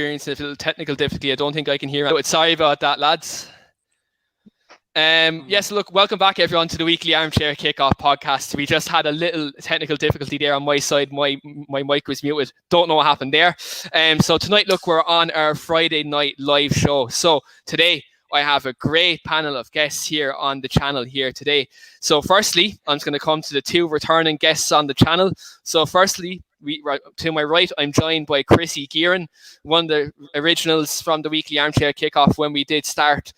experiencing a little technical difficulty. I don't think I can hear it. Sorry about that, lads. Yes, look, welcome back everyone to the weekly Armchair Kickoff podcast. We just had a little technical difficulty there on my side. My mic was muted. Don't know what happened there. So tonight, look, we're on our Friday night live show. So today, I have a great panel of guests here on the channel here today. So firstly, I'm just going to come to the two returning guests on the channel. So firstly, to my right, I'm joined by Chrissy Gearan, one of the originals from the weekly Armchair Kickoff when we did start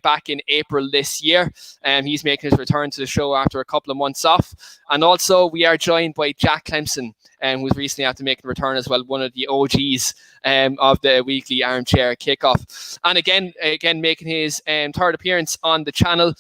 back in April this year. He's making his return to the show after a couple of months off. And also we are joined by Jack Clemson, who's recently had to make a return as well, one of the OGs of the weekly Armchair Kickoff. And again making his third appearance on the channel,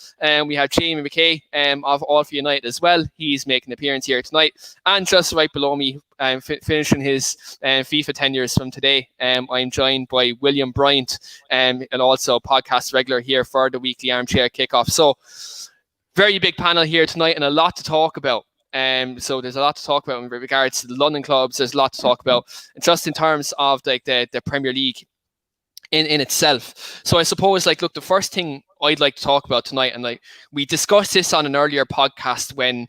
we have Jamie McKay of All for United as well. He's making an appearance here tonight. And just right below me, finishing his FIFA 10 years from today, I'm joined by William Bryant, and also podcast regular here for the weekly Armchair Kickoff. So very big panel here tonight and a lot to talk about. So there's a lot to talk about in regards to the London clubs. There's a lot to talk about just in terms of like the Premier League in itself. So I suppose look, the first thing I'd like to talk about tonight, and we discussed this on an earlier podcast when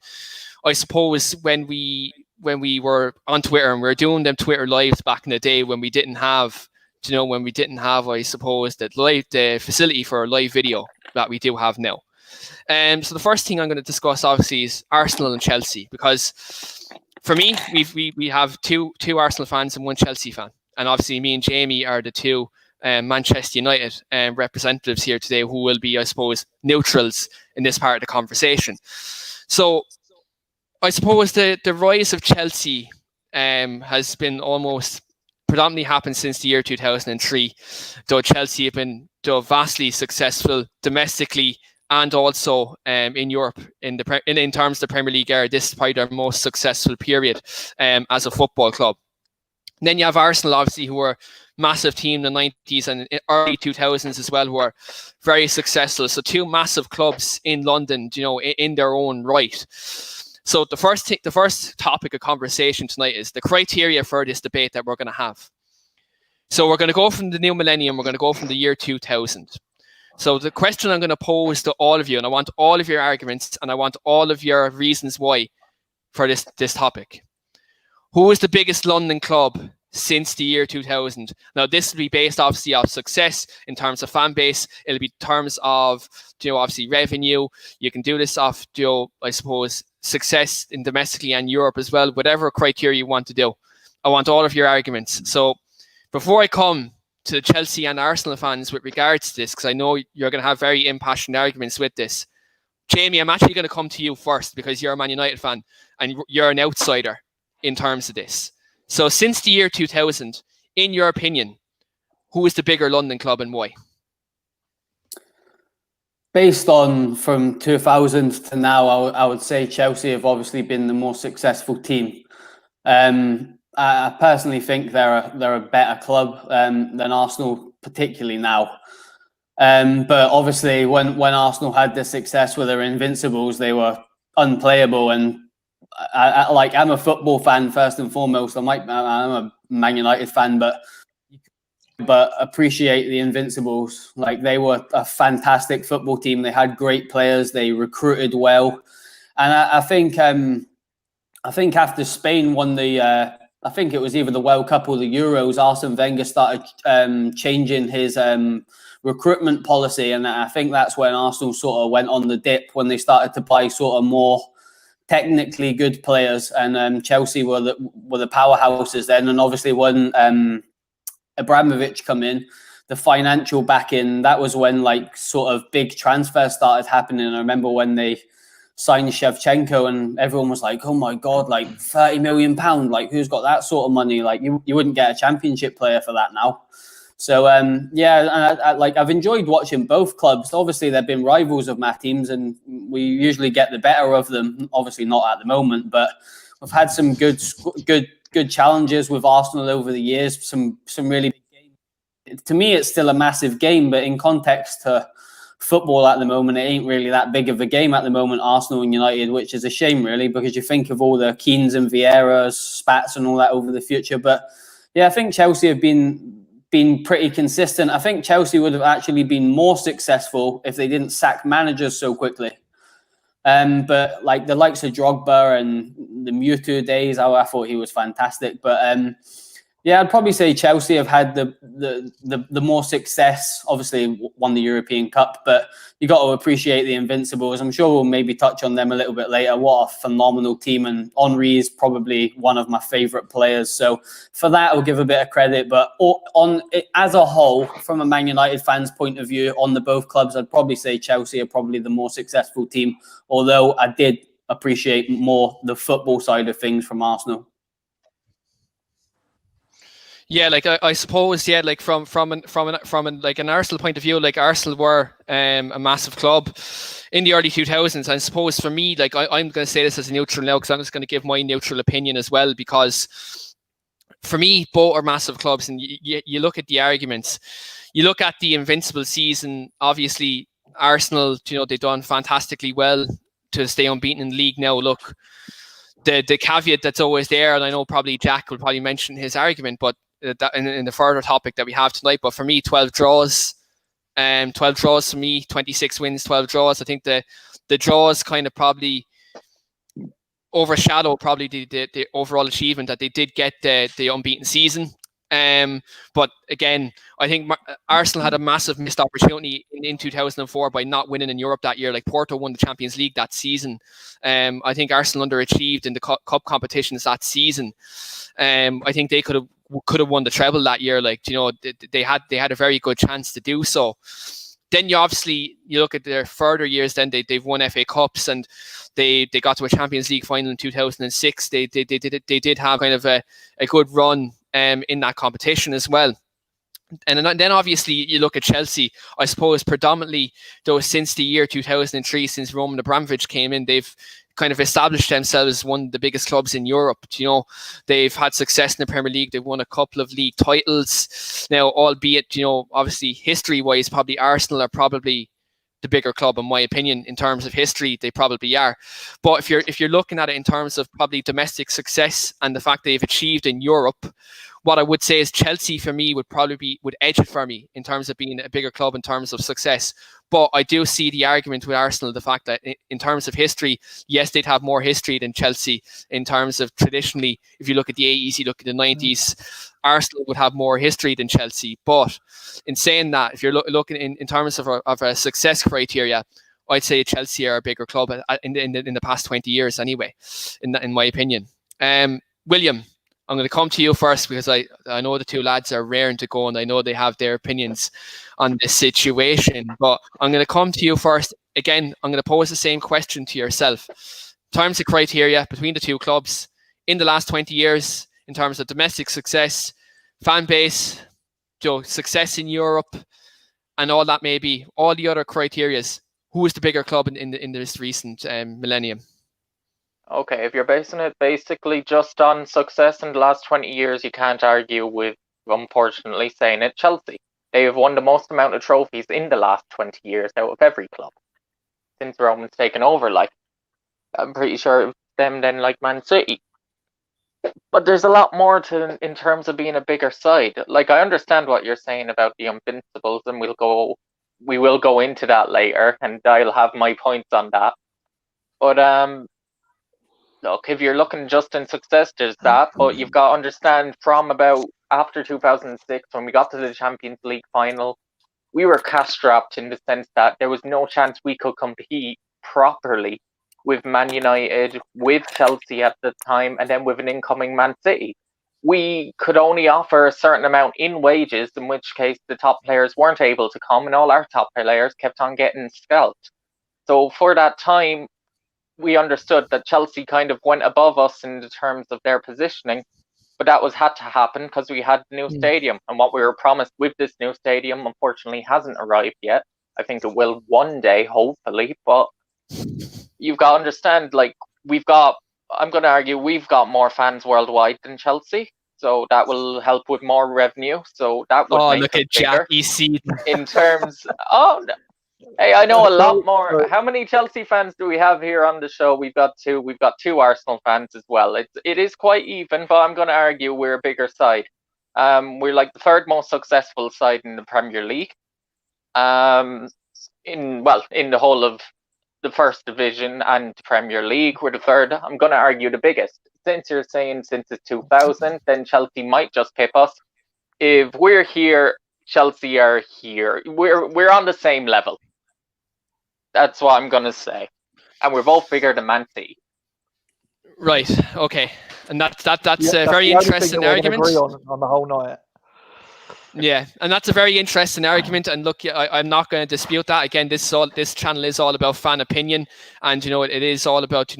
we were on Twitter and we were doing them Twitter lives back in the day when we didn't have I suppose the facility for live video that we do have now. So the first thing I'm going to discuss obviously is Arsenal and Chelsea, because for me we have two Arsenal fans and one Chelsea fan, and obviously me and Jamie are the two Manchester United representatives here today who will be, I suppose, neutrals in this part of the conversation. So I suppose the rise of Chelsea has been almost predominantly happened since the year 2003, though Chelsea have been vastly successful domestically and also in Europe in terms of the Premier League era. This is probably their most successful period as a football club. And then you have Arsenal, obviously, who were massive team in the 90s and early 2000s as well, who are very successful. So two massive clubs in London, in their own right. So the first topic of conversation tonight is the criteria for this debate that we're going to have. So we're going to go from the new millennium, we're going to go from the year 2000. So the question I'm going to pose to all of you, and I want all of your arguments and I want all of your reasons why for this topic. Who is the biggest London club since the year 2000? Now, this will be based obviously off success in terms of fan base. It'll be in terms of, obviously revenue. You can do this off, I suppose, success in domestically and Europe as well, whatever criteria you want to do. I want all of your arguments. So before I come to the Chelsea and Arsenal fans with regards to this, because I know you're going to have very impassioned arguments with this. Jamie, I'm actually going to come to you first because you're a Man United fan and you're an outsider in terms of this. So since the year 2000, in your opinion, who is the bigger London club and why? Based on from 2000 to now, I would say Chelsea have obviously been the more successful team. I personally think they're a better club than Arsenal, particularly now. But obviously, when Arsenal had the success with their Invincibles, they were unplayable. And I'm a football fan first and foremost. I'm a Man United fan, but appreciate the Invincibles. They were a fantastic football team. They had great players. They recruited well, and I think after Spain won the, I think it was either the World Cup or the Euros, Arsene Wenger started changing his recruitment policy, and I think that's when Arsenal sort of went on the dip, when they started to play sort of more technically good players, and Chelsea were the powerhouses then. And obviously when Abramovich come in, the financial backing, that was when sort of big transfers started happening. I remember when they signed Shevchenko and everyone was like, oh my God, £30 million, who's got that sort of money? You wouldn't get a championship player for that now. So I've enjoyed watching both clubs. Obviously they've been rivals of my teams and we usually get the better of them. Obviously not at the moment, but we've had some good challenges with Arsenal over the years. Some really big games. To me, it's still a massive game, but in context to football at the moment, it ain't really that big of a game at the moment, Arsenal and United, which is a shame really, because you think of all the Keanes and Vieiras, Spats and all that over the future. But yeah, I think Chelsea have been been pretty consistent. I think Chelsea would have actually been more successful if they didn't sack managers so quickly. But like the likes of Drogba and the Mewtwo days, I thought he was fantastic. But yeah, I'd probably say Chelsea have had the more success. Obviously, won the European Cup, but you got to appreciate the Invincibles. I'm sure we'll maybe touch on them a little bit later. What a phenomenal team, and Henry is probably one of my favourite players. So for that, I'll give a bit of credit. But on as a whole, from a Man United fan's point of view, on the both clubs, I'd probably say Chelsea are probably the more successful team. Although I did appreciate more the football side of things from Arsenal. Yeah, like I suppose, yeah, like from an Arsenal point of view, like Arsenal were a massive club in the early 2000s. I suppose for me, like I'm going to say this as a neutral now, because I'm just going to give my neutral opinion as well, because for me, both are massive clubs. And you look at the arguments, you look at the Invincible season. Obviously, Arsenal, they've done fantastically well to stay unbeaten in the league now. Look, the caveat that's always there, and I know probably Jack will probably mention his argument, but that in the further topic that we have tonight, but for me, 12 draws for me, 26 wins, 12 draws. I think the draws kind of probably overshadow probably the overall achievement that they did get the unbeaten season. But again, I think Arsenal had a massive missed opportunity in 2004 by not winning in Europe that year. Like Porto won the Champions League that season. I think Arsenal underachieved in the cup competitions that season. I think they could have won the treble that year. Like, they had a very good chance to do so. Then you look at their further years. Then they've won FA Cups, and they got to a Champions League final in 2006. They did have kind of a good run in that competition as well. And then obviously you look at Chelsea. I suppose predominantly though, since the year 2003, since Roman Abramovich came in, they've kind of established themselves as one of the biggest clubs in Europe. They've had success in the Premier League. They've won a couple of league titles now, albeit obviously history wise, probably Arsenal are probably the bigger club in my opinion. In terms of history, they probably are. But if you're looking at it in terms of probably domestic success and the fact they've achieved in Europe, what I would say is Chelsea for me would edge it for me in terms of being a bigger club in terms of success. But I do see the argument with Arsenal, the fact that in terms of history, yes, they'd have more history than Chelsea in terms of traditionally. If you look at the 80s, you look at the 90s, Arsenal would have more history than Chelsea. But in saying that, if you're looking in terms of a success criteria, I'd say Chelsea are a bigger club in the past 20 years anyway, in my opinion. William, I'm going to come to you first because I know the two lads are raring to go and I know they have their opinions on this situation. But I'm going to come to you first. Again, I'm going to pose the same question to yourself. In terms of criteria between the two clubs in the last 20 years, in terms of domestic success, fan base, success in Europe, and all that, maybe all the other criterias, who is the bigger club in this recent millennium? Okay, if you're basing it basically just on success in the last 20 years, you can't argue with, unfortunately, saying it, Chelsea. They have won the most amount of trophies in the last 20 years out of every club since Roman's taken over. Like, I'm pretty sure it was them then, like Man City. But there's a lot more in terms of being a bigger side. Like, I understand what you're saying about the Invincibles, and we will go into that later, and I'll have my points on that. But look, if you're looking just in success, there's that. But you've got to understand from about after 2006, when we got to the Champions League final, we were cash-strapped in the sense that there was no chance we could compete properly with Man United, with Chelsea at the time, and then with an incoming Man City. We could only offer a certain amount in wages, in which case the top players weren't able to come, and all our top players kept on getting scalped. So for that time, we understood that Chelsea kind of went above us in the terms of their positioning, but that had to happen because we had the new stadium, and what we were promised with this new stadium unfortunately hasn't arrived yet. I think it will one day, hopefully, but you've got to understand, like, I'm going to argue we've got more fans worldwide than Chelsea, so that will help with more revenue. So that would make look at Jackie C. In terms, hey, I know a lot more. How many Chelsea fans do we have here on the show? We've got two. We've got two Arsenal fans as well. It is quite even, but I'm going to argue we're a bigger side. We're like the third most successful side in the Premier League. In the whole of the first division and Premier League, we're the third. I'm going to argue the biggest. Since you're saying since it's 2000, then Chelsea might just pip us. If we're here, Chelsea are here. We're on the same level. That's what I'm going to say. And we're both bigger than Man City. Right. Okay. And that's a very interesting argument. Agree on the whole night. Yeah, and that's a very interesting argument. And look, I'm not going to dispute that. Again, this channel is all about fan opinion, and it is all about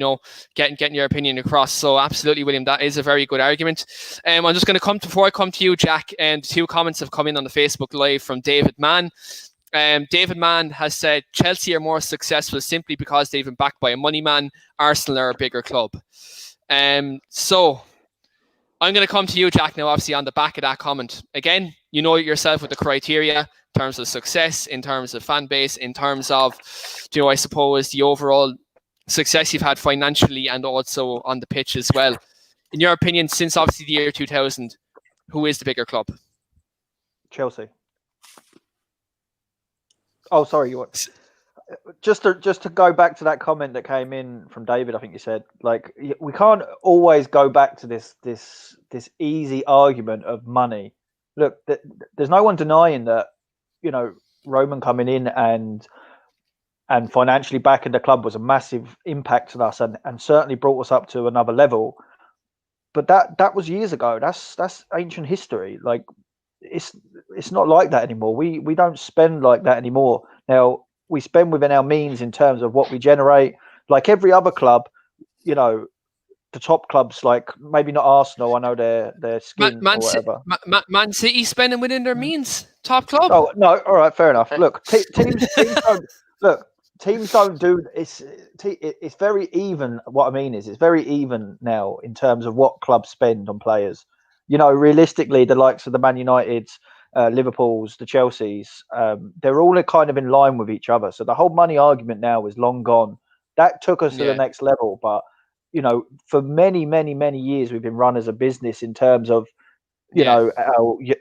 getting your opinion across. So absolutely, William, that is a very good argument. I'm just going to before I come to you, Jack, and 2 comments have come in on the Facebook Live from David Mann. David Mann has said Chelsea are more successful simply because they've been backed by a money man. Arsenal are a bigger club. So I'm going to come to you, Jack, now, obviously, on the back of that comment. Again, you know yourself with the criteria in terms of success, in terms of fan base, in terms of, I suppose, the overall success you've had financially and also on the pitch as well. In your opinion, since obviously the year 2000, who is the bigger club? Chelsea. Oh, sorry, you want... Just to go back to that comment that came in from David, I think you said, like, we can't always go back to this easy argument of money. Look, there's no one denying that, Roman coming in and financially backing the club was a massive impact on us and certainly brought us up to another level. But that was years ago. That's ancient history. Like, it's not like that anymore. We don't spend like that anymore. Now, we spend within our means in terms of what we generate. Like every other club, the top clubs, like maybe not Arsenal. I know they're skin or whatever. Man City spending within their means. Top club. Oh no, all right, fair enough. Look, teams don't do. It's very even. What I mean is, it's very even now in terms of what clubs spend on players. Realistically, the likes of the Man Uniteds, Liverpool's, the Chelsea's, they're all kind of in line with each other. So the whole money argument now is long gone. That took us to the next level. But, for many, many, many years, we've been run as a business in terms of, our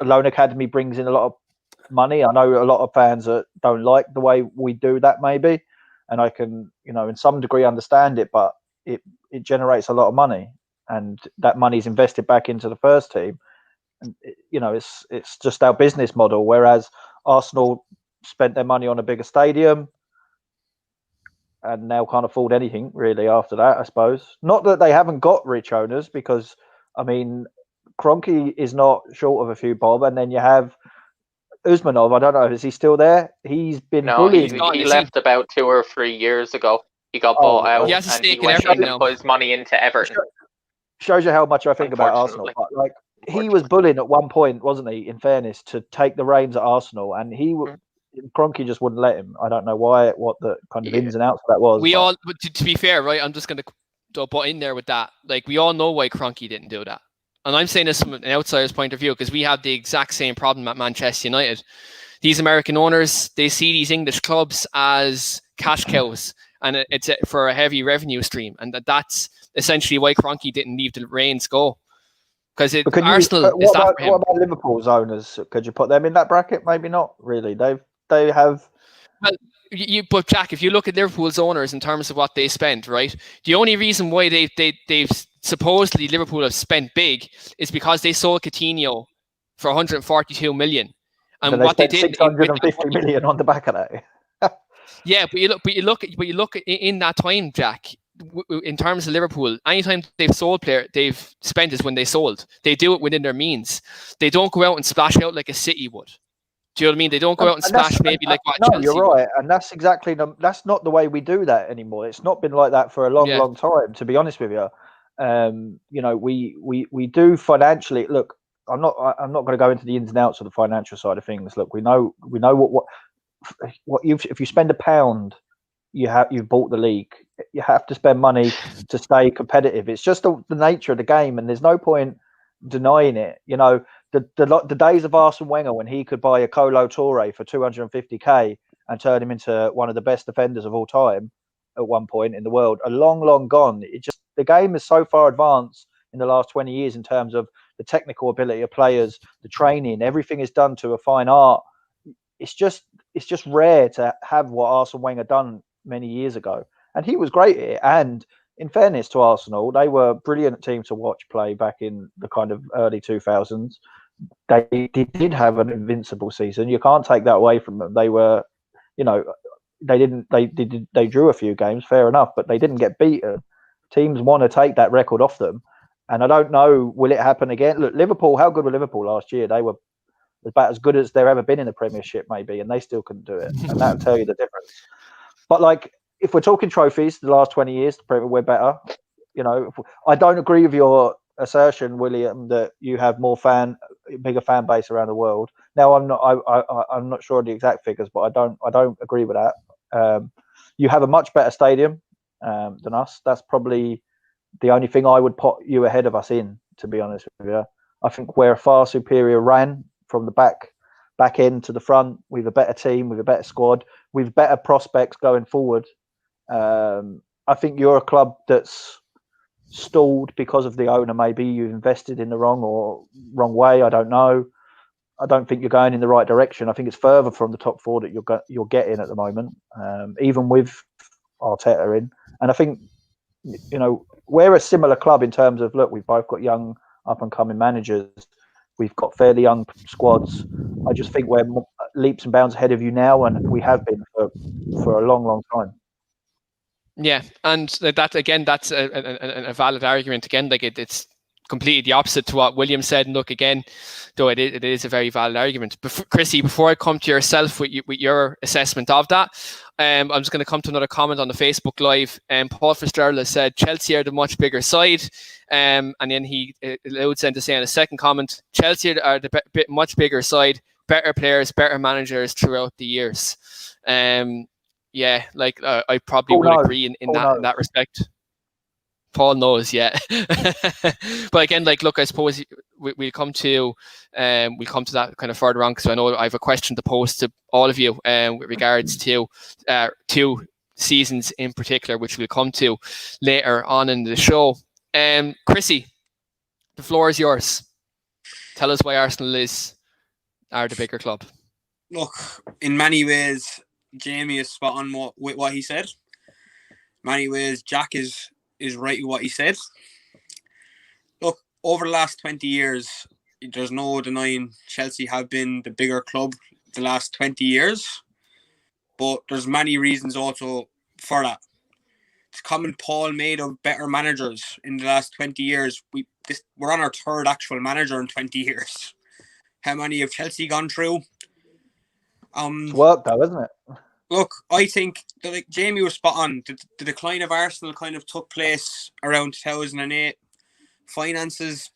loan academy brings in a lot of money. I know a lot of fans that don't like the way we do that maybe. And I can, in some degree understand it, but it generates a lot of money. And that money is invested back into the first team. And it's just our business model. Whereas Arsenal spent their money on a bigger stadium and now can't afford anything really after that, I suppose. Not that they haven't got rich owners, because I mean, Kroenke is not short of a few bob, and then you have Usmanov. I don't know, is he still there? He's been bullied. He left about 2 or 3 years ago. He got bought out. He has a stake in Everton now. Put his money into Everton. Shows you how much I think about Arsenal. But, like, he was bullying at one point, wasn't he? In fairness, to take the reins at Arsenal, and Kroenke just wouldn't let him. I don't know why. What the kind of ins and outs of that was. To be fair, right? I'm just going to butt in there with that. Like, we all know why Kroenke didn't do that, and I'm saying this from an outsider's point of view because we have the exact same problem at Manchester United. These American owners, they see these English clubs as cash cows, and it's for a heavy revenue stream, and that's essentially why Kroenke didn't leave the reins go. Because Arsenal is that for him. What about Liverpool's owners? Could you put them in that bracket? Maybe not really. They have. Well, but Jack, if you look at Liverpool's owners in terms of what they spend, right? The only reason why they've supposedly Liverpool have spent big is because they sold Coutinho for 142 million, and what they did 650 million on the back of that. Yeah, but you look in that time, Jack. In terms of Liverpool, anytime they've sold player, they've spent is when they sold. They do it within their means. They don't go out and splash out like a City would. Do you know what I mean? They don't go out and splash maybe like what Chelsea you're right, and that's exactly that's not the way we do that anymore. It's not been like that for a long time. To be honest with you, we do financially. Look, I'm not going to go into the ins and outs of the financial side of things. Look, we know what if you spend £1, you've bought the league. You have to spend money to stay competitive. It's just the nature of the game, and there's no point denying it. The days of Arsene Wenger when he could buy a Colo Touré for 250k and turn him into one of the best defenders of all time at one point in the world are long gone. The game is so far advanced in the last 20 years in terms of the technical ability of players, the training, everything is done to a fine art. It's just rare to have what Arsene Wenger done many years ago, and he was great at it. And in fairness to Arsenal, they were a brilliant team to watch play back in the kind of early 2000s. They did have an invincible season. You can't take that away from them. They were, they drew a few games, fair enough, but they didn't get beaten. Teams want to take that record off them, and I don't know, will it happen again? Look, Liverpool, how good were Liverpool last year? They were about as good as they've ever been in the Premiership, maybe, and they still couldn't do it, and that'll tell you the difference. But like, if we're talking trophies, the last 20 years, we're better. I don't agree with your assertion, William, that you have bigger fan base around the world. Now, I'm not sure of the exact figures, but I don't agree with that. You have a much better stadium than us. That's probably the only thing I would put you ahead of us in, to be honest with you. I think we're a far superior ran from the back end to the front. We've a better team, we've a better squad, we've better prospects going forward. I think you're a club that's stalled because of the owner. Maybe you've invested in the wrong way. I don't know. I don't think you're going in the right direction. I think it's further from the top four that you're getting at the moment, even with Arteta in. And I think, we're a similar club in terms of, look, we've both got young up and coming managers. We've got fairly young squads. I just think we're leaps and bounds ahead of you now, and we have been for a long, long time. Yeah, and that's a valid argument. Again, like it's completely the opposite to what William said. And look, again, though it is a very valid argument. Chrissy, before I come to yourself with your assessment of that, I'm just going to come to another comment on the Facebook Live. Paul Fitzgerald said Chelsea are the much bigger side, and then he alludes then to say in a second comment, Chelsea are the much bigger side, better players, better managers throughout the years. Yeah, like I probably would agree in that respect. Paul knows, yeah. But again, like, look, I suppose we'll come to that kind of further on, because I know I have a question to pose to all of you with regards to 2 seasons in particular, which we'll come to later on in the show. Chrissy, the floor is yours. Tell us why Arsenal are the bigger club. Look, in many ways, Jamie is spot on with what he said. Many ways, Jack is right with what he said. Look, over the last 20 years, there's no denying Chelsea have been the bigger club the last 20 years. But there's many reasons also for that. It's common Paul made of better managers in the last 20 years. We're on our 3rd actual manager in 20 years. How many have Chelsea gone through? It's worked though, isn't it? Look, I think that, like, Jamie was spot on. The decline of Arsenal kind of took place around 2008. Finances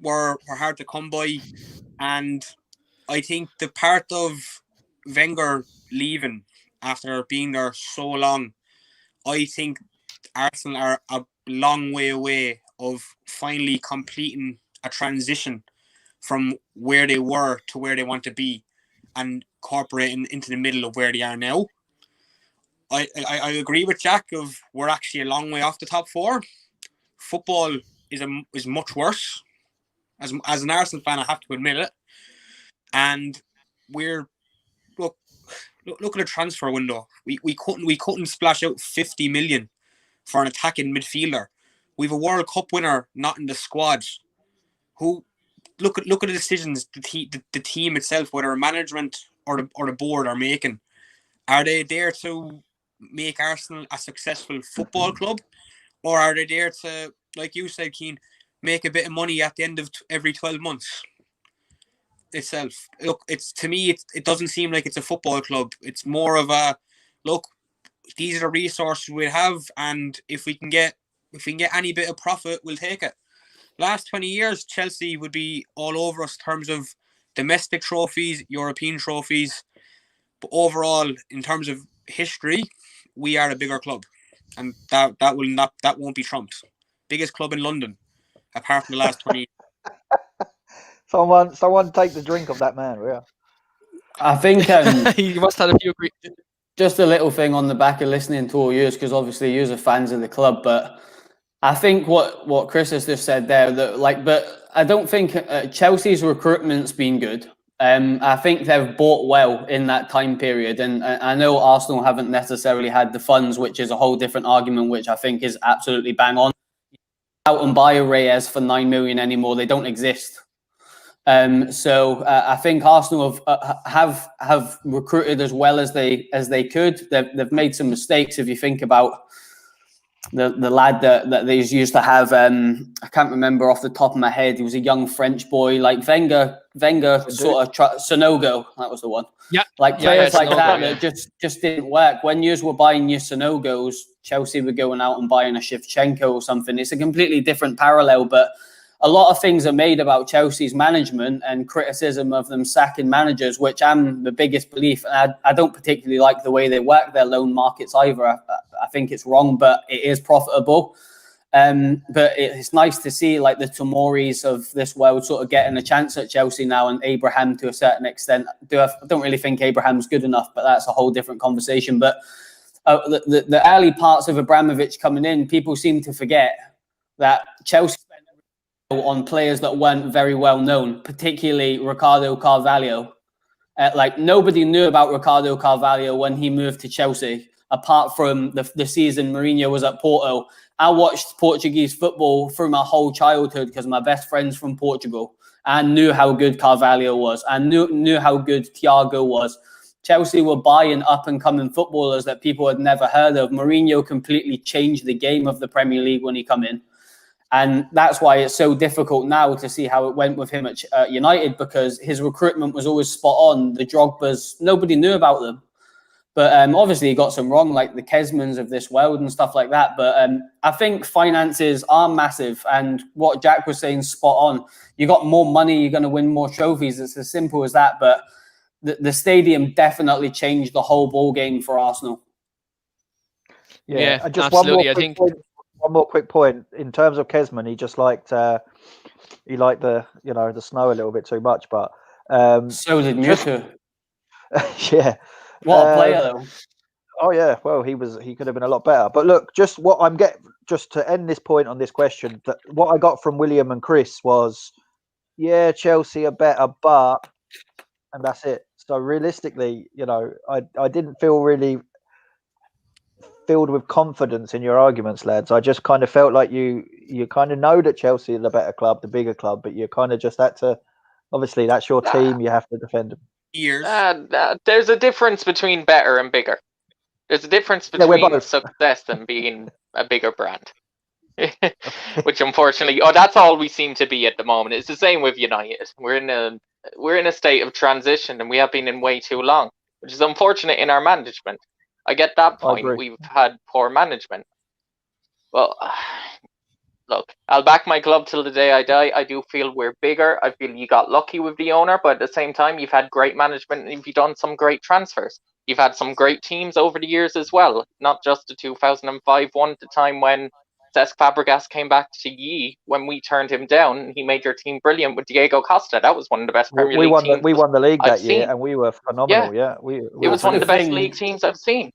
were hard to come by, and I think the part of Wenger leaving after being there so long, I think Arsenal are a long way away of finally completing a transition from where they were to where they want to be, and incorporating into the middle of where they are now. I agree with Jack of we're actually a long way off the top 4. Football is much worse. As an Arsenal fan, I have to admit it. And we're look at the transfer window. We couldn't splash out 50 million for an attacking midfielder. We've a World Cup winner not in the squad. Who look at the decisions the team itself, whether management or the board are making. Are they there to make Arsenal a successful football club, or are they there to, like you said, Keane, make a bit of money at the end of every 12 months itself? Look, to me, it doesn't seem like it's a football club. It's more of a, look, these are the resources we have, and if we can get any bit of profit, we'll take it. Last 20 years, Chelsea would be all over us in terms of domestic trophies, European trophies, but overall, in terms of history, we are a bigger club, and that won't be trumped. Biggest club in London, apart from the last 20 years. Someone take the drink of that man, yeah. I think you must have a few agree. Just a little thing on the back of listening to all yours, because obviously yours are fans of the club, but I think what Chris has just said there, that but I don't think Chelsea's recruitment's been good. I think they've bought well in that time period, and I know Arsenal haven't necessarily had the funds, which is a whole different argument, which I think is absolutely bang on. Out and buy a Reyes for 9 million anymore; they don't exist. So I think Arsenal have recruited as well as they could. They've made some mistakes if you think about the lad that they used to have. I can't remember off the top of my head. He was a young French boy, like Wenger sort of Sonogo. That was the one. Yeah, like players like Sonogo, that just didn't work. When you were buying your Sonogos, Chelsea were going out and buying a Shevchenko or something. It's a completely different parallel, but a lot of things are made about Chelsea's management and criticism of them sacking managers, which I'm the biggest belief. And I don't particularly like the way they work their loan markets either. I think it's wrong, but it is profitable. But it's nice to see like the Tomoris of this world sort of getting a chance at Chelsea now, and Abraham to a certain extent. I don't really think Abraham's good enough, but that's a whole different conversation. But the early parts of Abramovich coming in, people seem to forget that Chelsea on players that weren't very well known, particularly Ricardo Carvalho. Like nobody knew about Ricardo Carvalho when he moved to Chelsea, apart from the season Mourinho was at Porto. I watched Portuguese football through my whole childhood because my best friend's from Portugal. I knew how good Carvalho was. I knew how good Thiago was. Chelsea were buying up and coming footballers that people had never heard of. Mourinho completely changed the game of the Premier League when he came in. And that's why it's so difficult now to see how it went with him at United, because his recruitment was always spot on. The Drogbas, nobody knew about them. But obviously he got some wrong, like the Kesmans of this world and stuff like that. But I think finances are massive. And what Jack was saying, spot on. You got more money, you're going to win more trophies. It's as simple as that. But the stadium definitely changed the whole ball game for Arsenal. Yeah, and just absolutely. I think one more quick point in terms of Kesman. He just liked the snow a little bit too much, but so did Mutu. Yeah. What a player though. Oh yeah, well he could have been a lot better. But look, just to end this point on this question, that what I got from William and Chris was, yeah, Chelsea are better, and that's it. So realistically, I didn't feel really filled with confidence in your arguments, lads. I just kind of felt like you kind of know that Chelsea are the better club, the bigger club, but you kind of just had to. Obviously, that's your team. You have to defend them. There's a difference between better and bigger. There's a difference between success and being a bigger brand. Which unfortunately, that's all we seem to be at the moment. It's the same with United. We're in a state of transition, and we have been in way too long, which is unfortunate in our management. I get that point. We've had poor management. Well, look, I'll back my club till the day I die. I do feel we're bigger. I feel you got lucky with the owner, but at the same time, you've had great management and you've done some great transfers. You've had some great teams over the years as well, not just the 2005 one, the time when Cesc Fabregas came back to Yi when we turned him down, and he made your team brilliant with Diego Costa. That was one of the best Premier League teams. We won the league that year, and we were phenomenal. Yeah, it was one of the best league teams I've seen.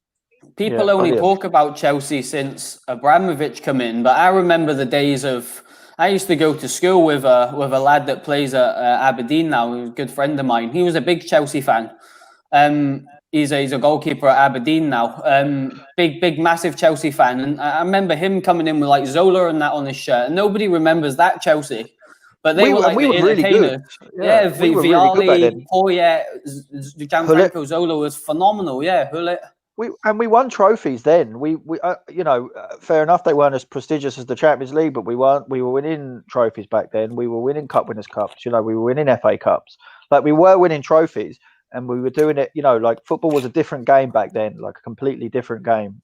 People only talk about Chelsea since Abramovich come in, but I remember the days of. I used to go to school with a lad that plays at Aberdeen now. He's a good friend of mine. He was a big Chelsea fan. He's a goalkeeper at Aberdeen now. Big, massive Chelsea fan. And I remember him coming in with like Zola and that on his shirt. And nobody remembers that Chelsea. But they were like the entertainers. Really good. We were Vialli, really good Poyet, Gianfranco Zola was phenomenal. Yeah, Hullet. We won trophies then. We fair enough, they weren't as prestigious as the Champions League, but we were winning trophies back then. We were winning Cup Winners' Cups. We were winning FA Cups. Like we were winning trophies. And we were doing it, like football was a different game back then, like a completely different game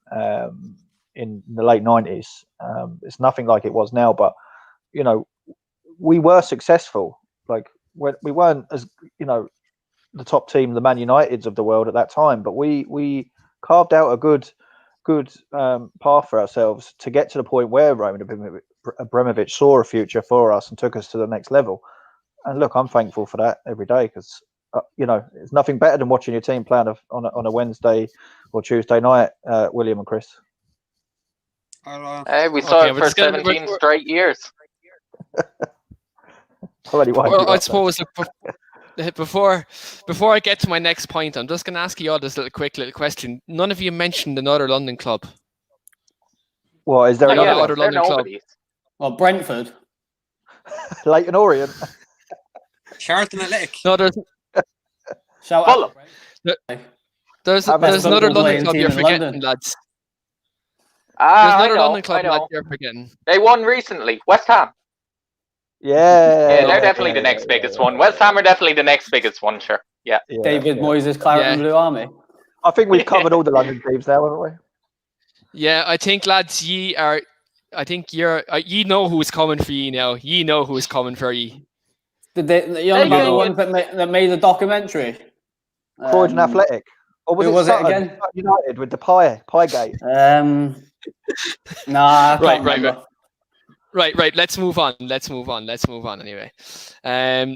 in the late 90s. It's nothing like it was now, but, we were successful. Like we weren't as, the top team, the Man Uniteds of the world at that time, but we carved out a good path for ourselves to get to the point where Roman Abramovich saw a future for us and took us to the next level. And look, I'm thankful for that every day because it's nothing better than watching your team play on a Wednesday or Tuesday night, William and Chris. We saw Okay, it but for it's gonna- 17 we're- straight years. Already winded Well, I up, suppose before I get to my next point, I'm just going to ask you all this quick little question. None of you mentioned another London club. Well, is there Oh, another yeah, one? other they're London club? nobodies. Well, Brentford. Leighton Orient. Charlton Athletic. No, there's Shout Fulham. out. there's Best another football London playing club team you're in forgetting, London. lads. There's I another know, London club, I know. lads, you're forgetting. They won recently. West Ham. Yeah. Yeah, they're definitely the next biggest one. West Ham are definitely the next biggest one, sure. Yeah. David Moyes' Claret and Blue Army. I think we've covered all the London teams now, haven't we? Yeah, I think, lads, ye know who's coming for ye now. Ye know who's coming for ye. You're on about the ones that made the documentary? Croydon Athletic. Or was who it was it Sutton? again? Sutton United with the pie gate. Nah, I can't Right. remember. Right. Let's move on anyway.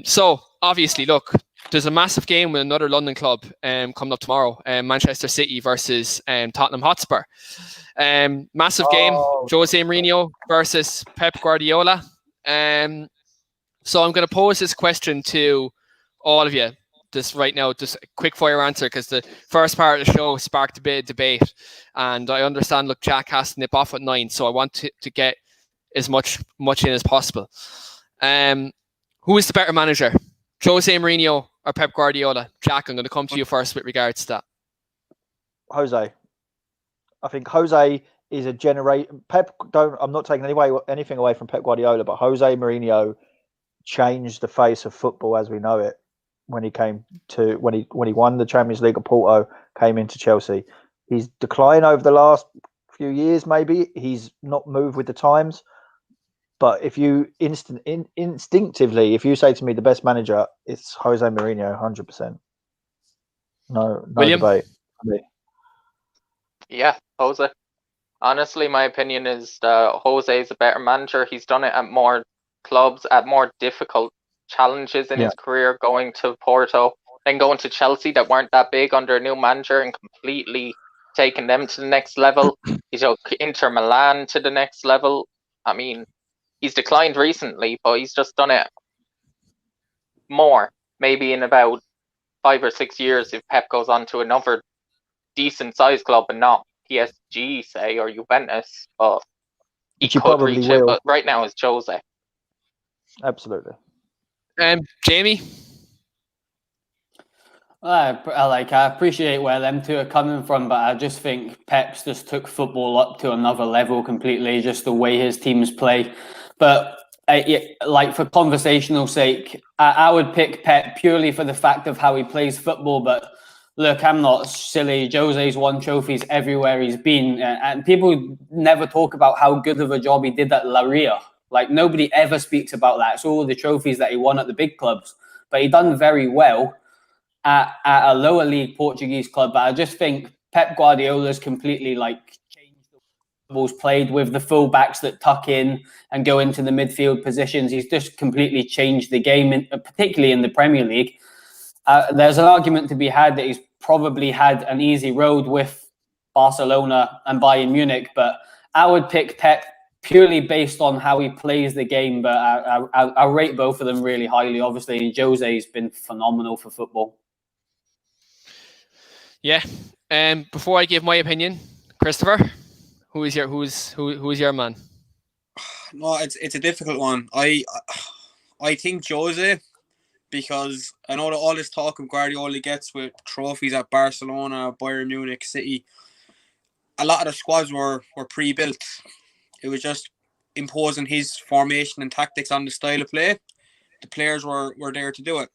So obviously, look, there's a massive game with another London club coming up tomorrow. Manchester City versus Tottenham Hotspur. Massive game. Jose Mourinho versus Pep Guardiola. So I'm going to pose this question to all of you. This right now, just a quick fire answer, because the first part of the show sparked a bit of debate, and I understand. Look, Jack has to nip off at 9, so I want to get as much in as possible. Who is the better manager, Jose Mourinho or Pep Guardiola? Jack, I'm going to come to you first with regards to that. Jose. I think Jose is a I'm not taking anything away from Pep Guardiola, but Jose Mourinho changed the face of football as we know it when he won the Champions League at Porto, came into Chelsea. He's declined over the last few years, maybe. He's not moved with the times. But if you instinctively, if you say to me the best manager, it's Jose Mourinho, 100%. No William? debate. Yeah, Jose. Honestly, my opinion is Jose is a better manager. He's done it at more clubs, at more difficult challenges in his career, going to Porto, then going to Chelsea that weren't that big under a new manager and completely taking them to the next level. He took Inter Milan to the next level. I mean, he's declined recently, but he's just done it more. Maybe in about 5 or 6 years, if Pep goes on to another decent sized club and not PSG, say, or Juventus, but he could reach it. But right now it's Jose. Absolutely. Jamie? I appreciate where them two are coming from, but I just think Pep's just took football up to another level completely, just the way his teams play. But for conversational sake, I would pick Pep purely for the fact of how he plays football. But look, I'm not silly. Jose's won trophies everywhere he's been, and people never talk about how good of a job he did at La Ria. Like, nobody ever speaks about that. It's all the trophies that he won at the big clubs. But he done very well at a lower league Portuguese club. But I just think Pep Guardiola's completely changed the football's played with the fullbacks that tuck in and go into the midfield positions. He's just completely changed the game, particularly in the Premier League. There's an argument to be had that he's probably had an easy road with Barcelona and Bayern Munich, but I would pick Pep purely based on how he plays the game. But I rate both of them really highly, obviously. And Jose's been phenomenal for football. Yeah. Before I give my opinion, Christopher, who is your man? No, it's a difficult one. I think Jose, because I know that all this talk of Guardiola gets with trophies at Barcelona, Bayern Munich, City, a lot of the squads were pre-built. It was just imposing his formation and tactics on the style of play. The players were there to do it.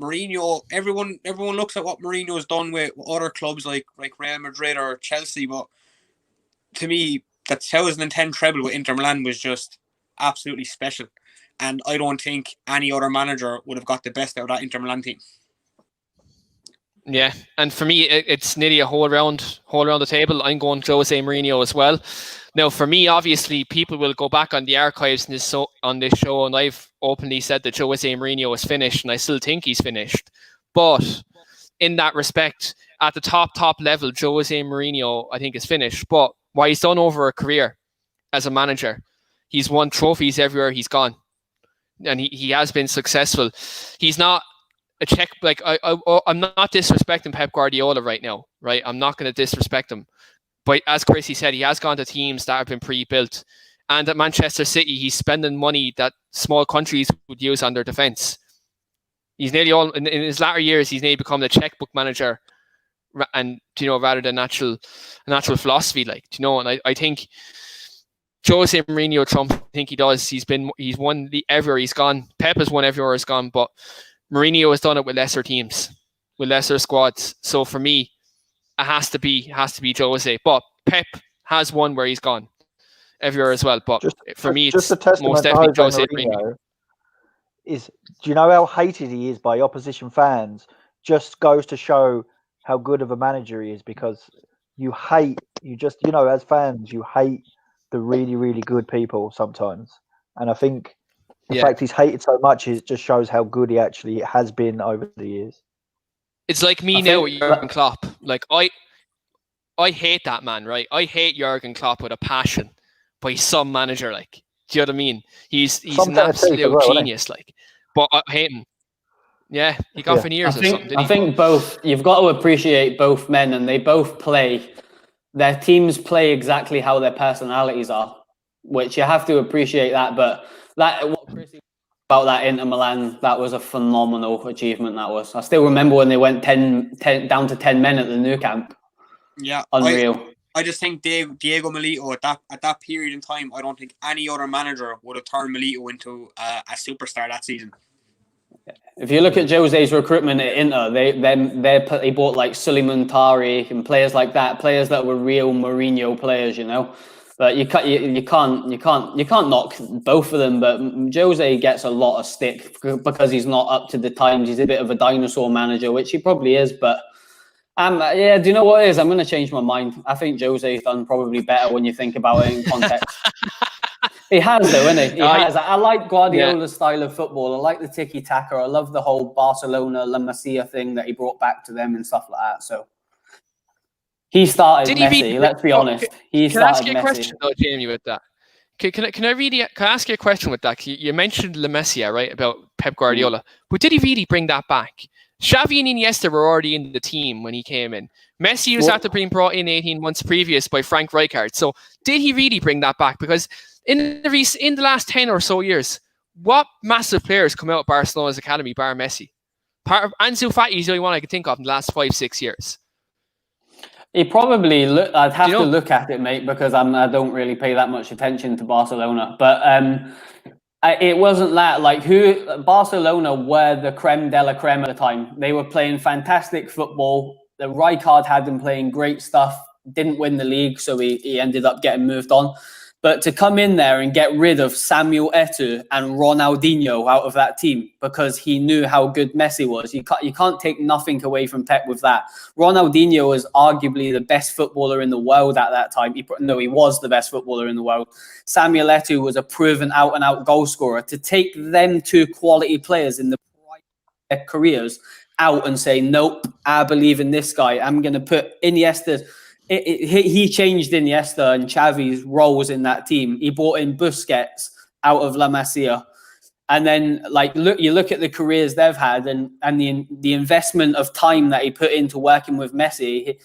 Mourinho, everyone looks at what Mourinho has done with other clubs like Real Madrid or Chelsea, but to me, that 2010 treble with Inter Milan was just absolutely special. And I don't think any other manager would have got the best out of that Inter Milan team. Yeah, and for me, it's nearly a whole round the table. I'm going Jose Mourinho as well. Now, for me, obviously, people will go back on the archives on this show, and I've openly said that Jose Mourinho is finished, and I still think he's finished. But in that respect, at the top level, Jose Mourinho, I think, is finished. But what he's done over a career, as a manager. He's won trophies everywhere he's gone, and he has been successful. He's not a check, like I'm not disrespecting Pep Guardiola right now, right? I'm not going to disrespect him. But as Chrissy said, he has gone to teams that have been pre-built. And at Manchester City, he's spending money that small countries would use on their defence. He's nearly all in his latter years. He's nearly become the checkbook manager, and rather than natural philosophy, And I think Jose Mourinho Trump. I think he does. He's won everywhere he's gone. Pep has won everywhere he's gone, but Mourinho has done it with lesser teams, with lesser squads. So for me, it has to be Jose. But Pep has won where he's gone everywhere as well. But for me, it's most definitely Jose Mourinho. Do you know how hated he is by opposition fans? Just goes to show how good of a manager he is, because as fans, you hate the really, really good people sometimes. And I think the fact he's hated so much just shows how good he actually has been over the years. It's like me now with Jurgen Klopp. Like, I hate that man, right? I hate Jurgen Klopp with a passion, but he's some manager, like. Do you know what I mean? He's an absolute genius, like. But I hate him. Yeah, he got veneers or something. I think both. You've got to appreciate both men, and they both play. Their teams play exactly how their personalities are, which you have to appreciate that. But what Chris about that Inter Milan, that was a phenomenal achievement. That was. I still remember when they went 10 down to 10 men at the Nou Camp. Yeah, unreal. I just think Diego Milito at that period in time, I don't think any other manager would have turned Milito into a superstar that season. If you look at Jose's recruitment at Inter, they bought like Suleiman Tari and players like that, players that were real Mourinho players, But you can't knock both of them. But Jose gets a lot of stick because he's not up to the times. He's a bit of a dinosaur manager, which he probably is, but. Do you know what it is? I'm going to change my mind. I think Jose's done probably better when you think about it in context. He has, though, isn't he? He has. I like Guardiola's style of football. I like the tiki-taka. I love the whole Barcelona La Masia thing that he brought back to them and stuff like that. So he started Messi. Let's be honest. He started Messi. Can I ask you a question, though, Jamie, with that? Can I ask you a question with that? You mentioned La Masia, right, about Pep Guardiola. But did he really bring that back? Xavi and Iniesta were already in the team when he came in. Messi was after being brought in 18 months previous by Frank Rijkaard. So did he really bring that back? Because in the last 10 or so years, what massive players come out of Barcelona's academy bar Messi? Ansu Fati is the only one I can think of in the last 5-6 years. He probably I'd have to look at it, mate, because I don't really pay that much attention to Barcelona. But it wasn't that. Like, Barcelona were the creme de la creme at the time. They were playing fantastic football. The Rijkaard had them playing great stuff. Didn't win the league, so he ended up getting moved on. But to come in there and get rid of Samuel Eto'o and Ronaldinho out of that team because he knew how good Messi was, you can't take nothing away from Pep with that. Ronaldinho was arguably the best footballer in the world at that time. He was the best footballer in the world. Samuel Eto'o was a proven out-and-out goal scorer. To take them two quality players in the prime of their careers out and say, nope, I believe in this guy. I'm going to put Iniesta. He changed Iniesta and Xavi's roles in that team. He brought in Busquets out of La Masia. And then, you look at the careers they've had and the investment of time that he put into working with Messi.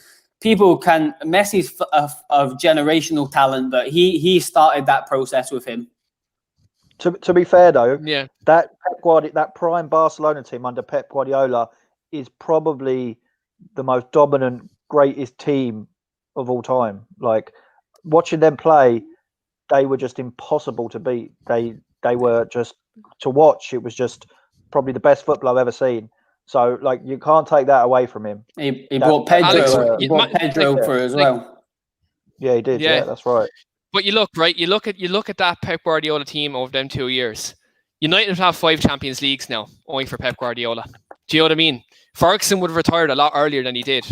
Messi's of generational talent, but he started that process with him. To be fair, though, that prime Barcelona team under Pep Guardiola is probably the most dominant, greatest team of all time. Like, watching them play, they were just impossible to beat. They were just, to watch, it was just probably the best football I've ever seen. So, you can't take that away from him. He brought Pedro. He brought Pedro for as well. Yeah, he did. Yeah, that's right. But you look at that Pep Guardiola team over them 2 years. United have 5 Champions Leagues now, only for Pep Guardiola. Do you know what I mean? Ferguson would have retired a lot earlier than he did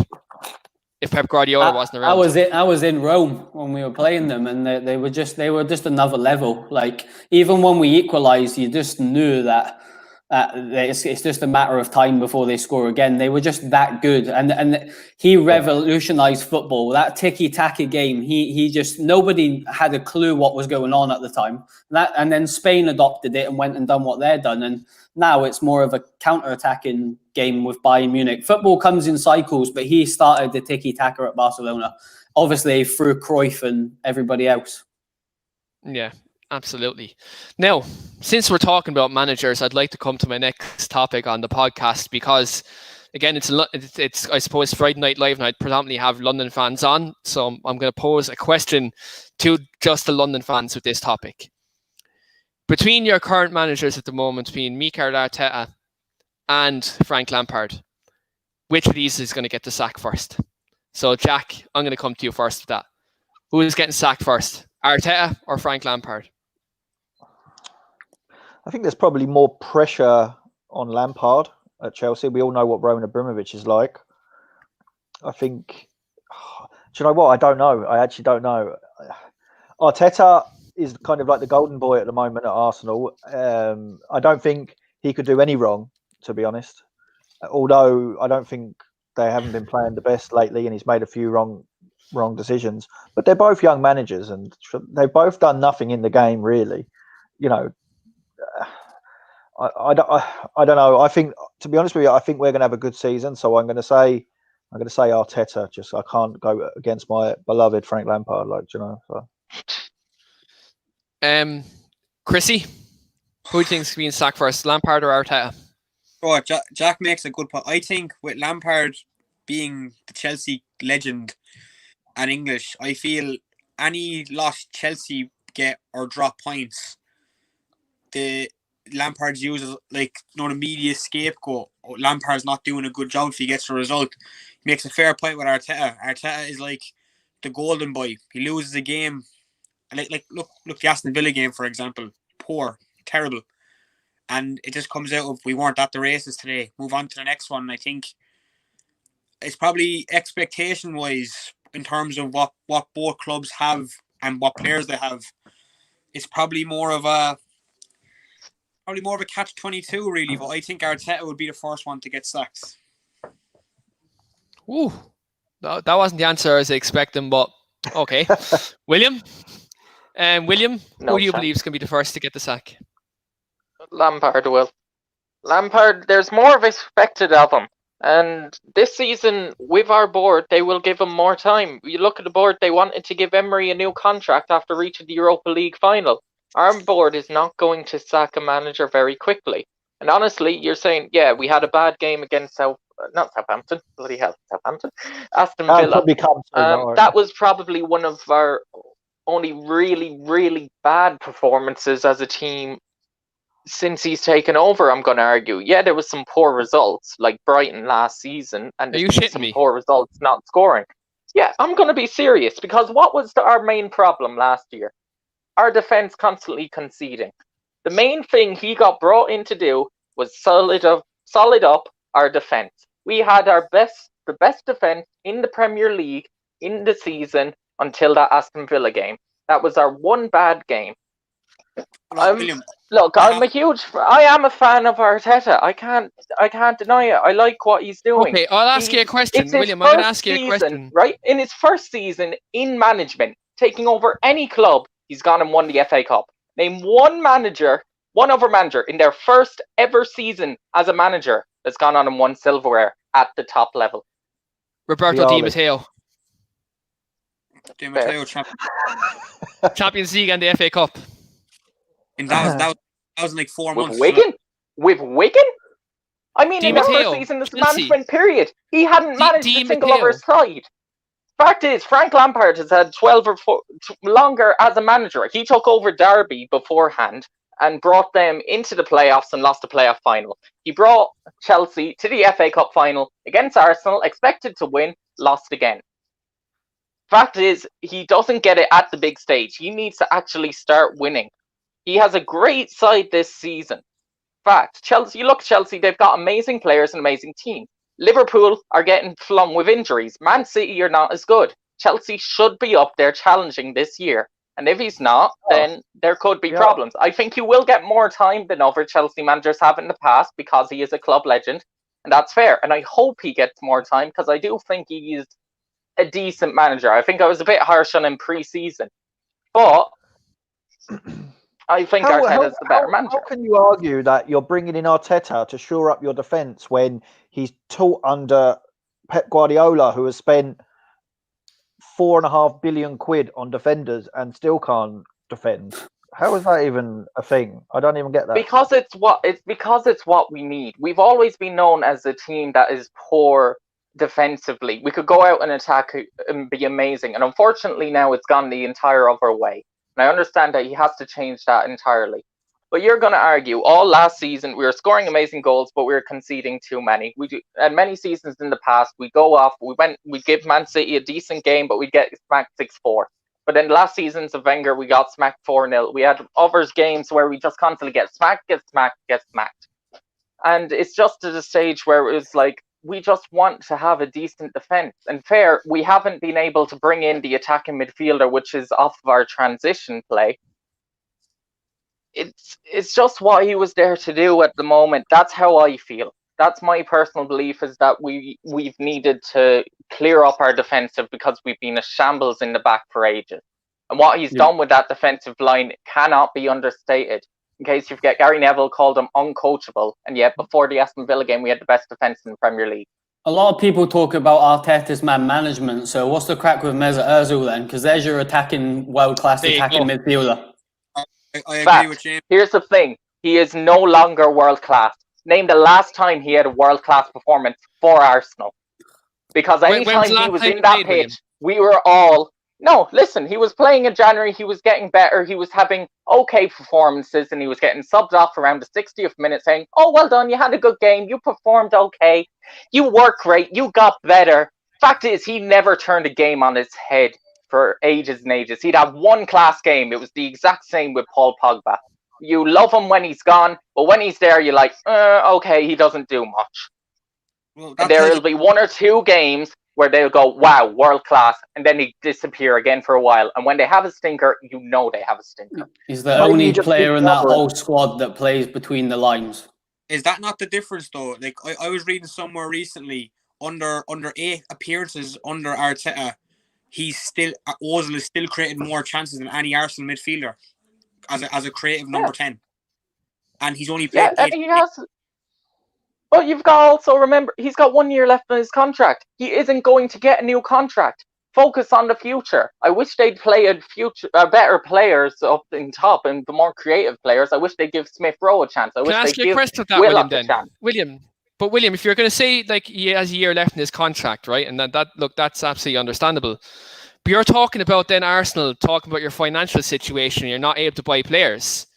if Pep Guardiola wasn't around. I was in Rome when we were playing them, and they were just another level. Like, even when we equalised, you just knew that It's just a matter of time before they score again. They were just that good, and he revolutionized football. That tiki-taka game, he just, nobody had a clue what was going on at the time. And then Spain adopted it and went and done what they're done, and now it's more of a counter-attacking game with Bayern Munich. Football comes in cycles, but he started the tiki-taka at Barcelona, obviously through Cruyff and everybody else. Yeah. Absolutely. Now, since we're talking about managers, I'd like to come to my next topic on the podcast because, again, it's I suppose Friday Night Live, and I predominantly have London fans on, so I'm going to pose a question to just the London fans with this topic. Between your current managers at the moment, between Mikel Arteta and Frank Lampard, which of these is going to get the sack first? So, Jack, I'm going to come to you first with that. Who is getting sacked first, Arteta or Frank Lampard? I think there's probably more pressure on Lampard at Chelsea. We all know what Roman Abramovich is like. I think, do you know what? I don't know. I actually don't know. Arteta is kind of like the golden boy at the moment at Arsenal. I don't think he could do any wrong, to be honest. Although I don't think they haven't been playing the best lately, and he's made a few wrong decisions. But they're both young managers, and they've both done nothing in the game, really. You know, I don't know. I think, to be honest with you, I think we're going to have a good season. So I'm going to say Arteta. Just I can't go against my beloved Frank Lampard, So. Chrissy, who do you think is being sacked first, Lampard or Arteta? Oh, Jack makes a good point. I think with Lampard being the Chelsea legend and English, I feel any loss Chelsea get or drop points, the Lampard's uses the media scapegoat. Lampard's not doing a good job if he gets a result. He makes a fair point with Arteta. Arteta is like the golden boy. He loses a game. Look the Aston Villa game, for example. Poor, terrible. And it just comes out of, we weren't at the races today. Move on to the next one. I think it's probably expectation-wise in terms of what both clubs have and what players they have. It's probably more of a catch-22, really. But I think Arteta would be the first one to get sacked. Ooh, that wasn't the answer I was expecting, but okay. William, who do you believe is going to be the first to get the sack? Lampard will. Lampard, there's more of expected of him. And this season, with our board, they will give him more time. You look at the board, they wanted to give Emery a new contract after reaching the Europa League final. Our board is not going to sack a manager very quickly. And honestly, you're saying, yeah, we had a bad game against Southampton. Bloody hell, Southampton. Aston Villa. That was probably one of our only really, really bad performances as a team since he's taken over, I'm going to argue. Yeah, there was some poor results, like Brighton last season, and there's some poor results not scoring. Yeah, I'm going to be serious, because what was our main problem last year? Our defence constantly conceding. The main thing he got brought in to do was solid up our defence. We had the best defence in the Premier League in the season until that Aston Villa game. That was our one bad game. Look, I am a fan of Arteta. I can't deny it. I like what he's doing. Okay, I'll ask you a question, William. I'm going to ask you a question. Right? In his first season in management, taking over any club, he's gone and won the FA Cup. Name one other manager in their first ever season as a manager that's gone on and won silverware at the top level. Roberto Di Matteo. Di Matteo Champions League and the FA Cup. And that was in like 4 months. With Wigan? I mean, in the first season, this management period, he hadn't managed a single other side. Fact is, Frank Lampard has had 12 or longer as a manager. He took over Derby beforehand and brought them into the playoffs and lost the playoff final. He brought Chelsea to the FA Cup final against Arsenal, expected to win, lost again. Fact is, he doesn't get it at the big stage. He needs to actually start winning. He has a great side this season. Fact, Chelsea, you look at Chelsea, they've got amazing players and amazing team. Liverpool are getting flung with injuries. Man City are not as good. Chelsea should be up there challenging this year. And if he's not, then there could be Yeah. problems. I think he will get more time than other Chelsea managers have in the past because he is a club legend, and that's fair. And I hope he gets more time because I do think he is a decent manager. I think I was a bit harsh on him pre-season, but I think Arteta's the better manager. How can you argue that you're bringing in Arteta to shore up your defence when he's taught under Pep Guardiola, who has spent £4.5 billion on defenders and still can't defend? How is that even a thing? I don't even get that. Because it's what we need. We've always been known as a team that is poor defensively. We could go out and attack and be amazing, and unfortunately now it's gone the entire other way. And I understand that he has to change that entirely. But you're going to argue all last season we were scoring amazing goals, but we were conceding too many. We do, and many seasons in the past we go off. We give Man City a decent game, but we get smacked 6-4. But then last seasons of Wenger, we got smacked 4-0. We had others games where we just constantly get smacked. And it's just to the stage where it was like, we just want to have a decent defense. And fair, we haven't been able to bring in the attacking midfielder, which is off of our transition play. It's just what he was there to do at the moment. That's how I feel. That's my personal belief, is that we've needed to clear up our defensive because we've been a shambles in the back for ages. And what he's done with that defensive line cannot be understated. In case you forget, Gary Neville called him uncoachable, and yet before the Aston Villa game, we had the best defence in the Premier League. A lot of people talk about Arteta's man management. So what's the crack with Mesut Ozil then? Because there's your world-class attacking midfielder. I agree with James. Here's the thing. He is no longer world-class. Name the last time he had a world-class performance for Arsenal. Because anytime he was in that pitch, we were all... No, listen, he was playing in January, he was getting better, he was having okay performances, and he was getting subbed off around the 60th minute saying, oh, well done, you had a good game, you performed okay, you worked great, you got better. Fact is, he never turned a game on its head for ages and ages. He'd have one class game. It was the exact same with Paul Pogba. You love him when he's gone, but when he's there, you're like, okay, he doesn't do much. Well, and there will be one or two games where they'll go, wow, world class, and then they disappear again for a while. And when they have a stinker, you know they have a stinker. He's the only player in that whole squad that plays between the lines. Is that not the difference, though? Like, I was reading somewhere recently, under 8 appearances under Arteta, Ozil is still creating more chances than any Arsenal midfielder as a creative number 10. And he's only played 8. He has. But you've got to also remember, he's got 1 year left on his contract. He isn't going to get a new contract. Focus on the future. I wish they'd play better players up in top and the more creative players. I wish they'd give Smith Rowe a chance. Can I ask you a question of that, William, then? William, if you're going to say like he has a year left in his contract, right, and that's absolutely understandable. But you're talking about then Arsenal, talking about your financial situation, you're not able to buy players.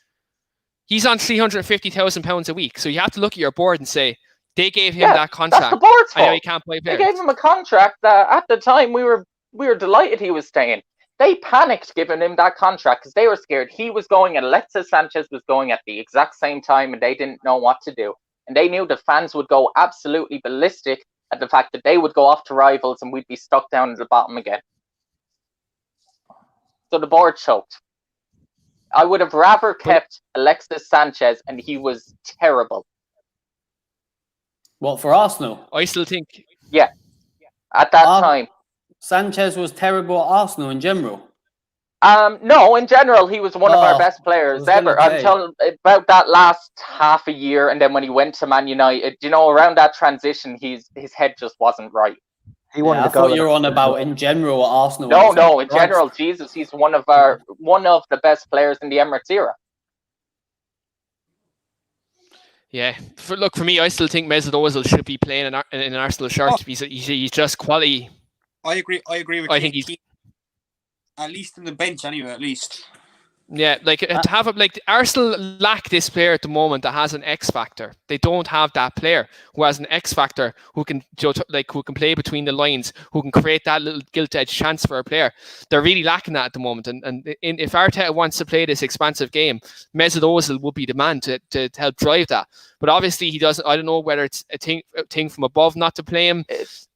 He's on £350,000 a week, so you have to look at your board and say they gave him that contract. That's the board's fault. I know he can't buy players. They gave him a contract that at the time we were delighted he was staying. They panicked giving him that contract because they were scared he was going and Alexis Sanchez was going at the exact same time, and they didn't know what to do. And they knew the fans would go absolutely ballistic at the fact that they would go off to rivals and we'd be stuck down at the bottom again. So the board choked. I would have rather kept Alexis Sanchez, and he was terrible. What, for Arsenal? I still think... Yeah, at that time. Sanchez was terrible at Arsenal in general. No, in general, he was one of our best players ever until about that last half a year, and then when he went to Man United, around that transition, his head just wasn't right. He wanted to go. I thought you were on about in general at Arsenal. No, in general, Jesus, he's one of the best players in the Emirates era. Yeah, for me, I still think Mesut Ozil should be playing in an Arsenal shirt. He's just quality. I agree with you. I think he's at least in the bench anyway. At least. Yeah, to have Arsenal lack this player at the moment that has an X factor. They don't have that player who has an X factor who can play between the lines, who can create that little gilt-edged chance for a player. They're really lacking that at the moment. And if Arteta wants to play this expansive game, Mesut Ozil would be the man to help drive that. But obviously he doesn't. I don't know whether it's a thing from above not to play him.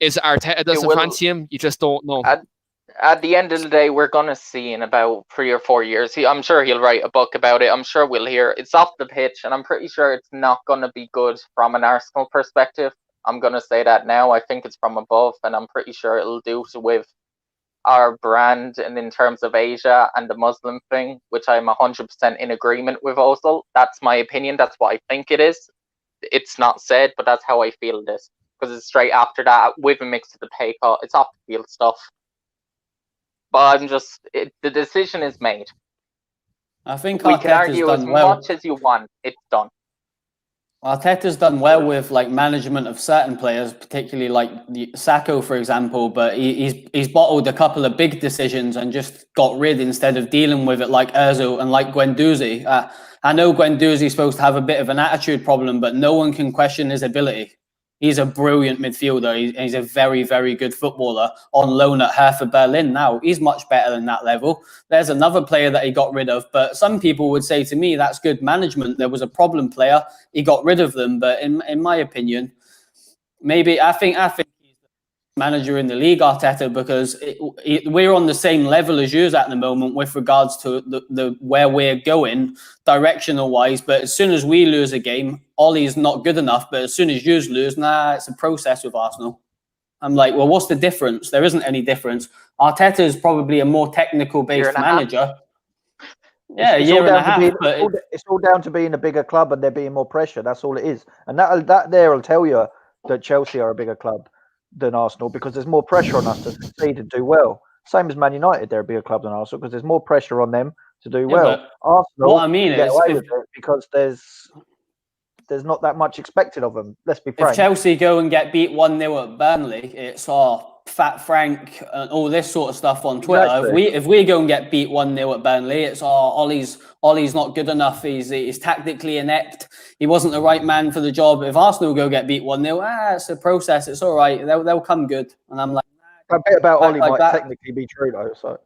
Is Arteta doesn't fancy him? You just don't know. at the end of the day, we're going to see in about 3 or 4 years. I'm sure he'll write a book about it. I'm sure we'll hear it's off the pitch, and I'm pretty sure it's not going to be good from an Arsenal perspective. I'm going to say that now. I think it's from above, and I'm pretty sure it'll do with our brand and in terms of Asia and the Muslim thing, which I'm 100% in agreement with also. That's my opinion. That's what I think it is. It's not said, but that's how I feel it is. Because it's straight after that, with a mix of the pay cut. It's off the field stuff. But the decision is made. I think we can argue as much as you want. It's done. Arteta's done well with like management of certain players, particularly like Sacco, for example. But he's bottled a couple of big decisions and just got rid instead of dealing with it like Özil and like Guendouzi. I know Guendouzi's supposed to have a bit of an attitude problem, but no one can question his ability. He's a brilliant midfielder. He's a very, very good footballer on loan at Hertha Berlin now. He's much better than that level. There's another player that he got rid of, but some people would say to me, that's good management. There was a problem player. He got rid of them. But in my opinion, maybe I think he's the manager in the league, Arteta, because we're on the same level as you at the moment with regards to the where we're going directional wise. But as soon as we lose a game, Ollie's not good enough. But as soon as you lose, it's a process with Arsenal. I'm like, well, what's the difference? There isn't any difference. Arteta is probably a more technical based manager. Yeah, a year and a half. It's all down to being a bigger club and there being more pressure. That's all it is. And that there will tell you that Chelsea are a bigger club than Arsenal because there's more pressure on us to succeed and do well. Same as Man United, they're a bigger club than Arsenal because there's more pressure on them to do well. Arsenal, what I mean is, because there's not that much expected of them. Let's be frank. If Chelsea go and get beat 1-0 at Burnley, it's Fat Frank and all this sort of stuff on Twitter. Exactly. If we go and get beat 1-0 at Burnley, it's Ollie's not good enough. He's tactically inept. He wasn't the right man for the job. If Arsenal go get beat 1-0, it's a process. It's all right. They'll come good. And I'm like, a bit about Ollie might technically be true though. So.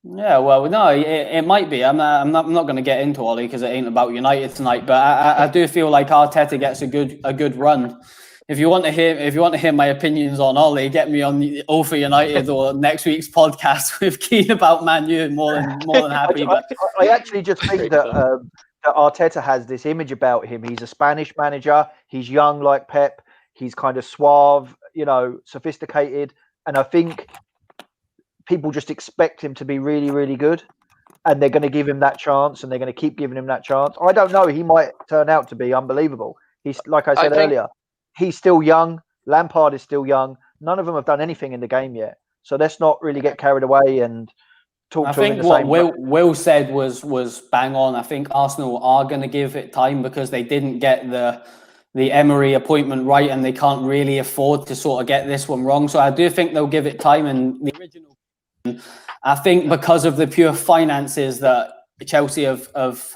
Yeah, well, no, it might be. I'm not going to get into Ollie because it ain't about United tonight. But I do feel like Arteta gets a good run. If you want to hear my opinions on Ollie, get me on the All for United or next week's podcast with Keane about Man U. More than happy. I actually just think that Arteta has this image about him. He's a Spanish manager. He's young like Pep. He's kind of suave, sophisticated, and I think people just expect him to be really, really good, and they're going to give him that chance, and they're going to keep giving him that chance. I don't know. He might turn out to be unbelievable. He's like I said earlier. He's still young. Lampard is still young. None of them have done anything in the game yet. So let's not really get carried away and talk to him in the same way. I think what Will said was bang on. I think Arsenal are going to give it time because they didn't get the Emery appointment right and they can't really afford to sort of get this one wrong. So I do think they'll give it time. And the original, I think because of the pure finances that Chelsea have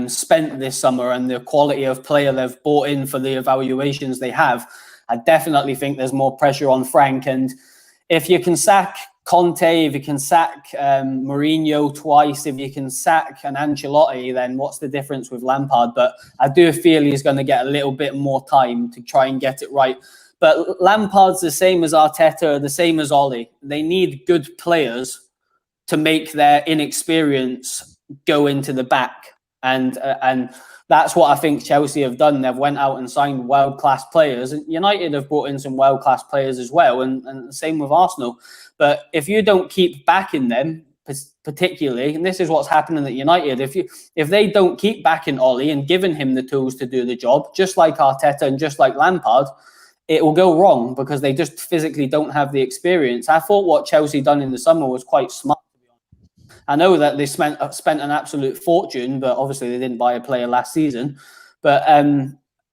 spent this summer and the quality of player they've bought in for the evaluations they have, I definitely think there's more pressure on Frank. And if you can sack Conte, if you can sack Mourinho twice, if you can sack an Ancelotti, then what's the difference with Lampard? But I do feel he's going to get a little bit more time to try and get it right. But Lampard's the same as Arteta, the same as Ollie. They need good players to make their inexperience go into the back. And that's what I think Chelsea have done. They've went out and signed world-class players. And United have brought in some world-class players as well, and same with Arsenal. But if you don't keep backing them, particularly, and this is what's happening at United, if they don't keep backing Ollie and giving him the tools to do the job, just like Arteta and just like Lampard, it will go wrong because they just physically don't have the experience. I thought what Chelsea done in the summer was quite smart. I know that they spent an absolute fortune, but obviously they didn't buy a player last season. But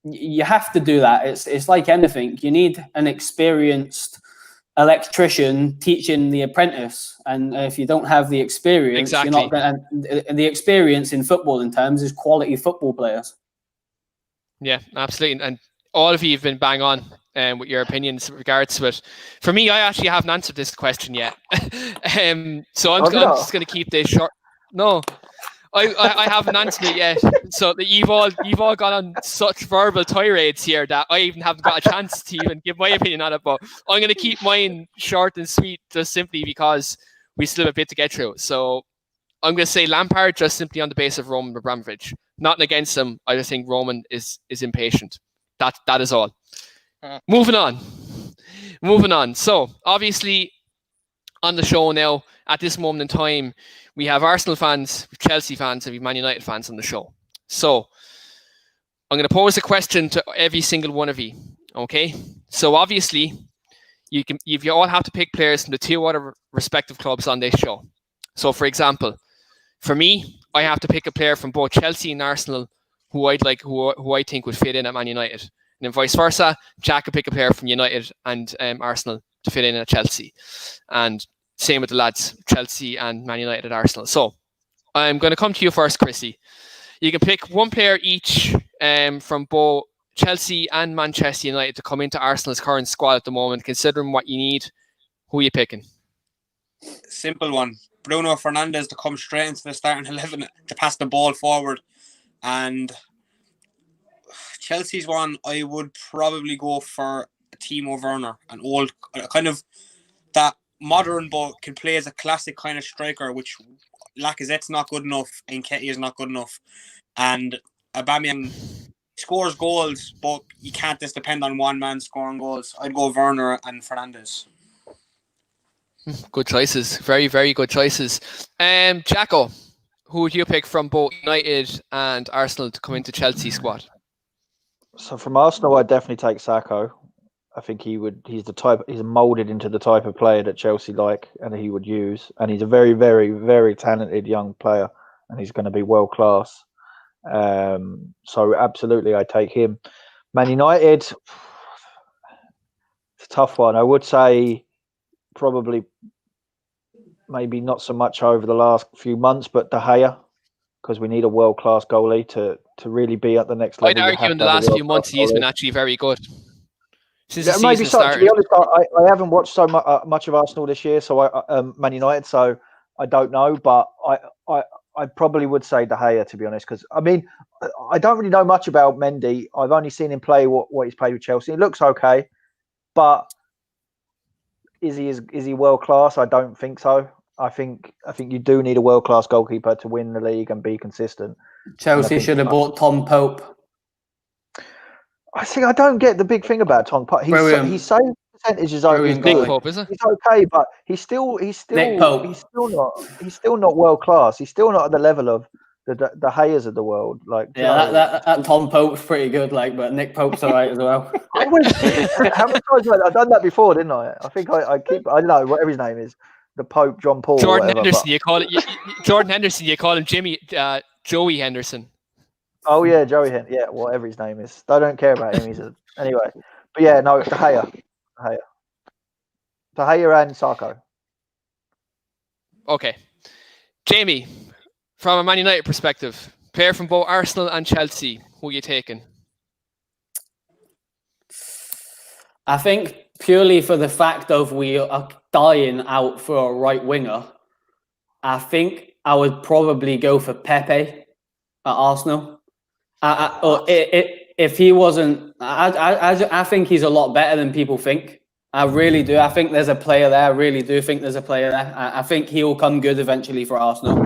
you have to do that. It's like anything. You need an experienced electrician teaching the apprentice, and if you don't have the experience, You're not going. And the experience in football, in terms, is quality football players. Yeah, absolutely, and all of you have been bang on with your opinions in regards to it. For me, I actually haven't answered this question yet. So I'm just going to keep this short. No, I haven't answered it yet. So that you've all gone on such verbal tirades here that I even haven't got a chance to even give my opinion on it. But I'm going to keep mine short and sweet, just simply because we still have a bit to get through. So I'm going to say Lampard, just simply on the base of Roman Abramovich. Nothing against him. I just think Roman is impatient. That is all. Moving on. So obviously on the show now, at this moment in time, we have Arsenal fans, Chelsea fans, and we have Man United fans on the show. So I'm going to pose a question to every single one of you. Okay. So obviously, you all have to pick players from the two other respective clubs on this show. So for example, for me, I have to pick a player from both Chelsea and Arsenal who I think would fit in at Man United. And then vice versa, Jack could pick a player from United and Arsenal to fit in at Chelsea. And same with the lads, Chelsea and Man United at Arsenal. So I'm going to come to you first, Chrissy. You can pick one player each from both Chelsea and Manchester United to come into Arsenal's current squad at the moment. Considering what you need, who are you picking? Simple one. Bruno Fernandes to come straight into the starting 11 to pass the ball forward. And Chelsea's one, I would probably go for Timo Werner, an old kind of that modern but can play as a classic kind of striker, which Lacazette's not good enough, Nketiah is not good enough, and Aubameyang scores goals, but you can't just depend on one man scoring goals. I'd go Werner and Fernandes. Good choices, very, very good choices. Jacko, who would you pick from both United and Arsenal to come into Chelsea's squad? So from Arsenal, I'd definitely take Sakho. I think he's molded into the type of player that Chelsea like and he would use. And he's a very, very, very talented young player and he's going to be world class. So absolutely, I take him. Man United, it's a tough one. I would say probably maybe not so much over the last few months, but De Gea, because we need a world class goalie to really be at the next level. I'd argue in the last few months he's been actually very good. Since the maybe season so. started. To be honest, I haven't watched so much of Arsenal this year, so Man United, so I don't know. But I probably would say De Gea, to be honest, because I mean I don't really know much about Mendy. I've only seen him play what he's played with Chelsea. It looks okay, but is he world class? I don't think so. I think you do need a world class goalkeeper to win the league and be consistent. Chelsea should have bought Tom Pope. I don't get the big thing about Tom Pope. His save percentage is good. Nick Pope, is it? He's okay, but he's still not world class. He's still not at the level of the Hayers of the world. Like that Tom Pope's pretty good. Like, but Nick Pope's alright as well. How many times I've done that before, didn't I? I think I don't know whatever his name is. The Pope, John Paul, Jordan whatever, Henderson. You call it Jordan Henderson. You call him Joey Henderson. Oh yeah, Joey Henderson. Yeah, whatever his name is. I don't care about him. Anyway. But yeah, no, De Gea and Sakho. Okay, Jamie, from a Man United perspective, player from both Arsenal and Chelsea, who are you taking? I think purely for the fact of we are dying out for a right winger, I think I would probably go for Pepe at Arsenal. If he wasn't, I think he's a lot better than people think. I really do. I think there's a player there. I really do think there's a player there. I think he will come good eventually for Arsenal.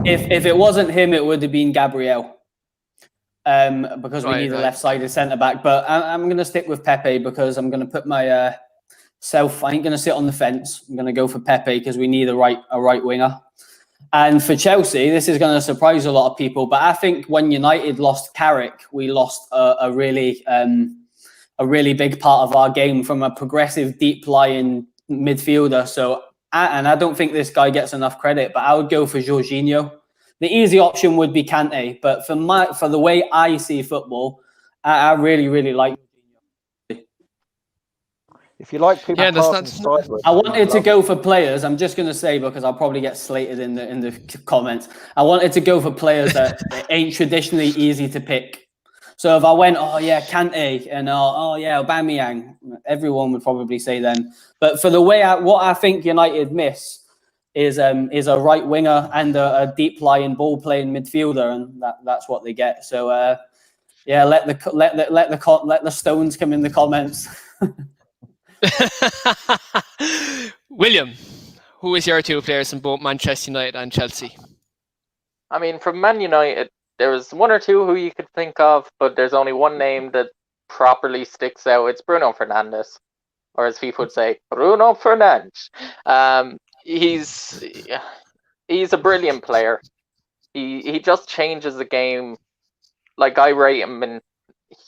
If it wasn't him, it would have been Gabriel. Because we need a left-sided centre-back. But I'm going to stick with Pepe because I'm going to put my self. I ain't going to sit on the fence. I'm going to go for Pepe because we need a right winger. And for Chelsea, this is going to surprise a lot of people. But I think when United lost Carrick, we lost a really big part of our game from a progressive, deep-lying midfielder. So, I don't think this guy gets enough credit. But I would go for Jorginho. The easy option would be Kante, but for the way I see football, I really, really like Jorginho. If you like people, I wanted to go for players. I'm just going to say because I'll probably get slated in the comments. I wanted to go for players that ain't traditionally easy to pick. So if I went, Kante and Aubameyang, everyone would probably say then. But for the way what I think United miss is a right winger and a deep lying ball playing midfielder, and that's what they get. So let the stones come in the comments. William, who is your two players in both Manchester United and Chelsea? I mean, from Man United, there was one or two who you could think of, but there's only one name that properly sticks out. It's Bruno Fernandes, or as FIFA would say, Bruno Fernandes. He's a brilliant player. He just changes the game. Like, I rate him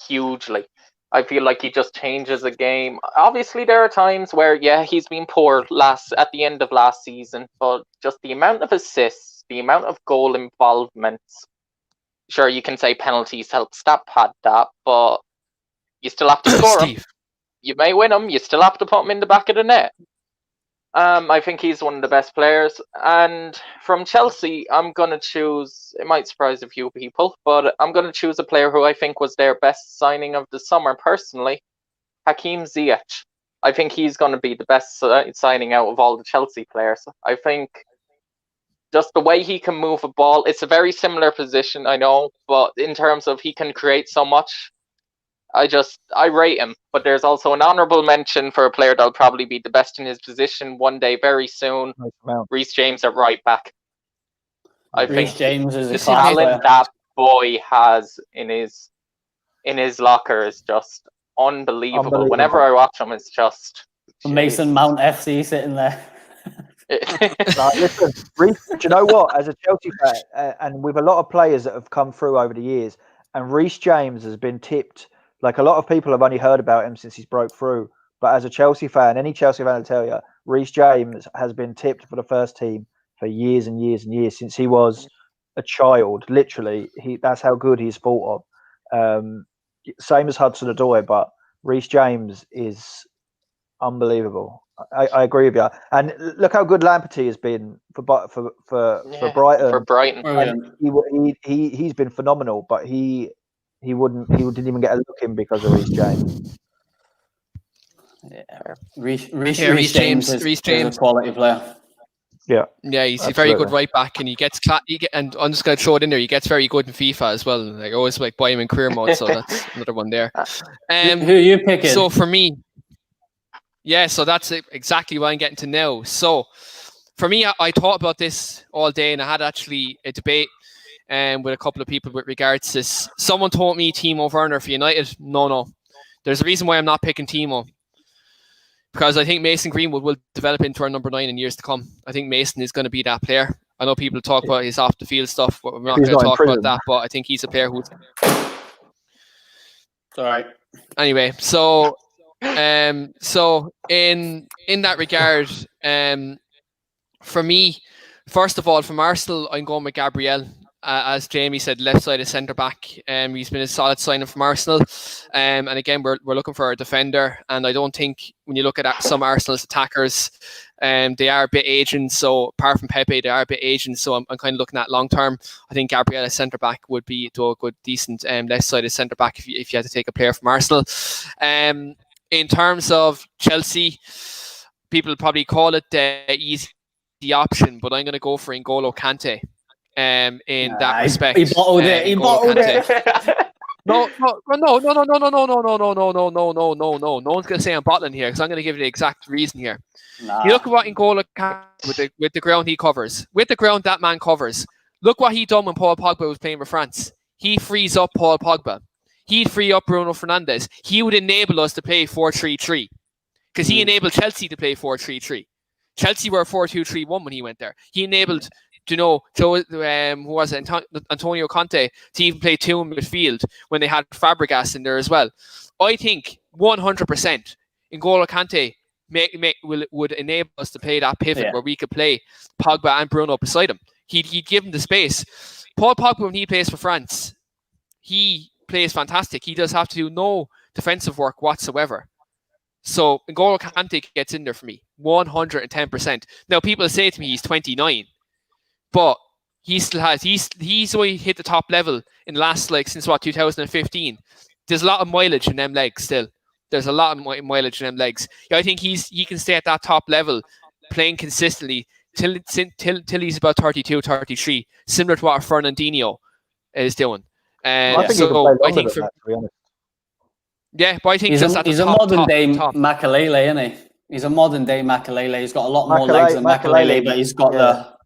hugely. I feel like he just changes the game. Obviously, there are times where, he's been poor at the end of last season, but just the amount of assists, the amount of goal involvements. Sure, you can say penalties help stat pad that, but you still have to score them. You may win them, you still have to put them in the back of the net. I think he's one of the best players. And from Chelsea, I'm going to choose, it might surprise a few people, but I'm going to choose a player who I think was their best signing of the summer personally, Hakim Ziyech. I think he's going to be the best signing out of all the Chelsea players. I think just the way he can move a ball, it's a very similar position, I know, but in terms of he can create so much, I rate him. But there's also an honourable mention for a player that'll probably be the best in his position one day very soon. Reece James at right back. I think James is the talent that boy has in his locker is just unbelievable. Whenever I watch him, it's just Mason Mount FC sitting there. Listen, Reece, do you know what? As a Chelsea fan, and with a lot of players that have come through over the years, and Reece James has been tipped. Like, a lot of people have only heard about him since he's broke through. But as a Chelsea fan, any Chelsea fan will tell you, Reece James has been tipped for the first team for years and years and years, since he was a child. Literally, that's how good he's thought of. Same as Hudson-Odoi, but Reece James is unbelievable. I agree with you. And look how good Lamptey has been for Brighton. For Brighton, he's been phenomenal, but he didn't even get a look in because of Reece James. Yeah, Reece James is a quality player. Yeah, he's a very good right back, and and I'm just going to throw it in there. He gets very good in FIFA as well. Like, I always buy him in career mode, so that's another one there. Who are you picking? So for me, so that's exactly what I'm getting to now. So for me, I thought about this all day, and I had actually a debate with a couple of people with regards to this. Someone told me Timo Werner for United. No. There's a reason why I'm not picking Timo. Because I think Mason Greenwood will develop into our number 9 in years to come. I think Mason is going to be that player. I know people talk about his off the field stuff, but we're not going to talk about that. But I think he's a player who's... It's all right. Anyway, so in that regard, for me, first of all, from Arsenal, I'm going with Gabriel. As Jamie said, left side of centre back. He's been a solid signing from Arsenal. And again, we're looking for a defender. And I don't think when you look at some Arsenal's attackers, they are a bit aging. So apart from Pepe, they are a bit aging. So I'm kind of looking at long term. I think Gabriel as centre back would be a good, decent left side of centre back if you had to take a player from Arsenal. In terms of Chelsea, people probably call it the easy option, but I'm going to go for N'Golo Kante. In that respect, he bottled it. He bottled it. No. No one's gonna say I'm bottling here because I'm gonna give you the exact reason here. You look at what N'Golo Kante with the ground he covers, with the ground that man covers. Look what he done when Paul Pogba was playing for France. He frees up Paul Pogba. He'd free up Bruno Fernandes. He would enable us to play 4-3-3 because he enabled Chelsea to play 4-3-3. Chelsea were 4-2-3-1 when he went there. He enabled. Who was it? Antonio Conte to even play 2 in midfield when they had Fabregas in there as well. I think 100% N'Golo Kante would enable us to play that pivot where we could play Pogba and Bruno beside him. He'd give him the space. Paul Pogba, when he plays for France, he plays fantastic. He does have to do no defensive work whatsoever. So N'Golo Kante gets in there for me, 110%. Now, people say to me he's 29. But he still has. He's only hit the top level in the last since 2015. There's a lot of mileage in them legs still. There's a lot of mileage in them legs. I think he can stay at that top level, playing consistently till he's about 32, 33, similar to what Fernandinho is doing. I think he can play longer than that, to be honest. Yeah, but I think he's just a modern day Makelele, isn't he? He's a modern day Makelele. He's got a lot more legs than Makelele, but he's got the.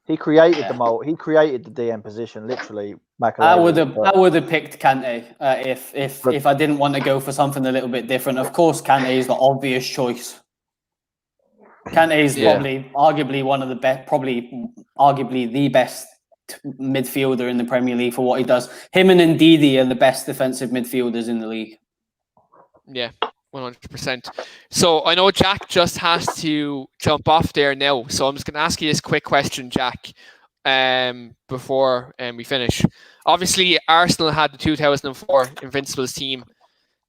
He created the mold. He created the DM position, literally. Makelele. I would have picked Kante if I didn't want to go for something a little bit different. Of course, Kante is the obvious choice. Kante is probably arguably one of the best, arguably the best midfielder in the Premier League for what he does. Him and Ndidi are the best defensive midfielders in the league. Yeah, 100%. So I know Jack just has to jump off there now. So I'm just going to ask you this quick question, Jack, before we finish. Obviously, Arsenal had the 2004 Invincibles team.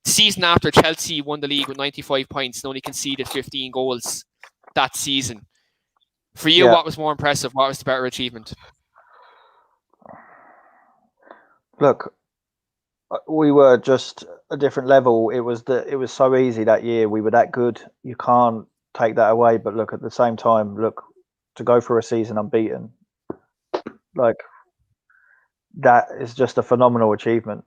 The season after, Chelsea won the league with 95 points and only conceded 15 goals that season. For you, what was more impressive? What was the better achievement? Look, we were just a different level. It was so easy that year. We were that good. You can't take that away. But look, at the same time, to go for a season unbeaten, like that is just a phenomenal achievement.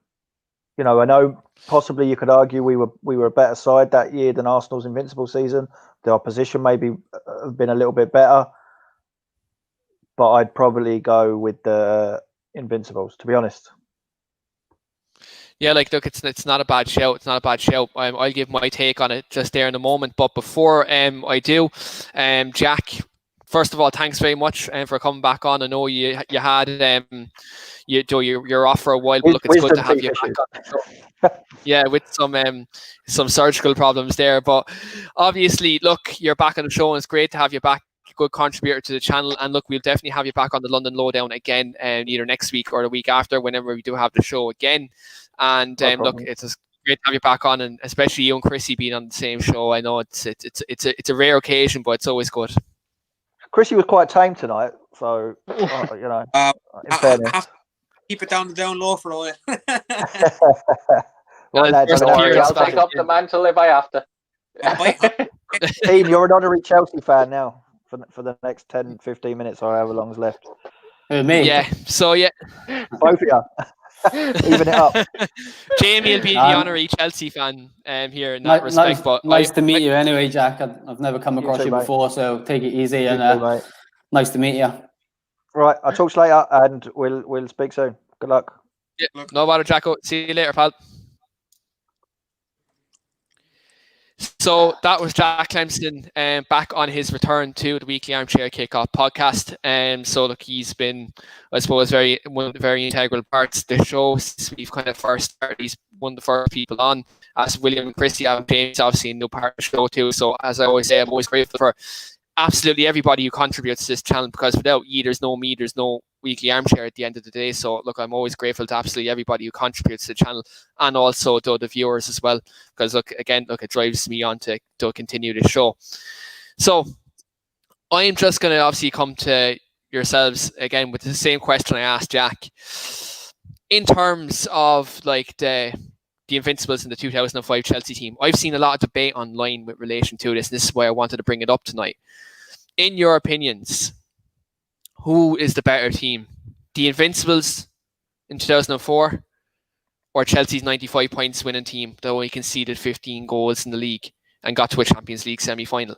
You know, I know possibly you could argue we were a better side that year than Arsenal's invincible season. The opposition maybe have been a little bit better, but I'd probably go with the Invincibles, to be honest. Yeah, like, look, it's not a bad shout. It's not a bad shout. I'll give my take on it just there in a moment. But before I do, Jack, first of all, thanks very much for coming back on. I know you had you're off for a while, but look, it's good to have you back on the show. Yeah, with some surgical problems there, but obviously, look, you're back on the show, and it's great to have you back. Good contributor to the channel, and look, we'll definitely have you back on the London Lowdown again, either next week or the week after, whenever we do have the show again. And look, it's great to have you back on, and especially you and Chrissy being on the same show. I know it's a rare occasion, but it's always good. Chrissy was quite tame tonight, so you know. In fairness. I have to keep it down low for all. Right, lads, I'll take up the mantle if I have to. Team, you're an honorary Chelsea fan now for the next 10, 15 minutes or however long's left. Me? Yeah. So yeah, both of you. Even it up. Jamie will be the honorary Chelsea fan here in that respect. But nice to meet you anyway, Jack. I've never come across you before, so take it easy, and nice to meet you. Right, I'll talk to you later, and we'll speak soon. Good luck. Yeah, no matter, Jacko. See you later, pal. So that was Jack Clemson back on his return to the weekly Armchair Kickoff podcast. So look, he's been, I suppose, one of the very integral parts of the show since we've kind of first started. He's one of the first people on. As William and Chrissy and James, obviously, a new part of the show too. So as I always say, I'm always grateful for absolutely everybody who contributes to this channel, because without you, there's no me, there's no weekly Armchair at the end of the day. So look, I'm always grateful to absolutely everybody who contributes to the channel, and also to the viewers as well, because look, it drives me on to continue the show. So I'm just going to obviously come to yourselves again with the same question I asked Jack. In terms of like the Invincibles in the 2005 Chelsea team, I've seen a lot of debate online with relation to this, and this is why I wanted to bring it up tonight. In your opinions, who is the better team? The Invincibles in 2004 or Chelsea's 95 points winning team that only conceded 15 goals in the league and got to a Champions League semi-final?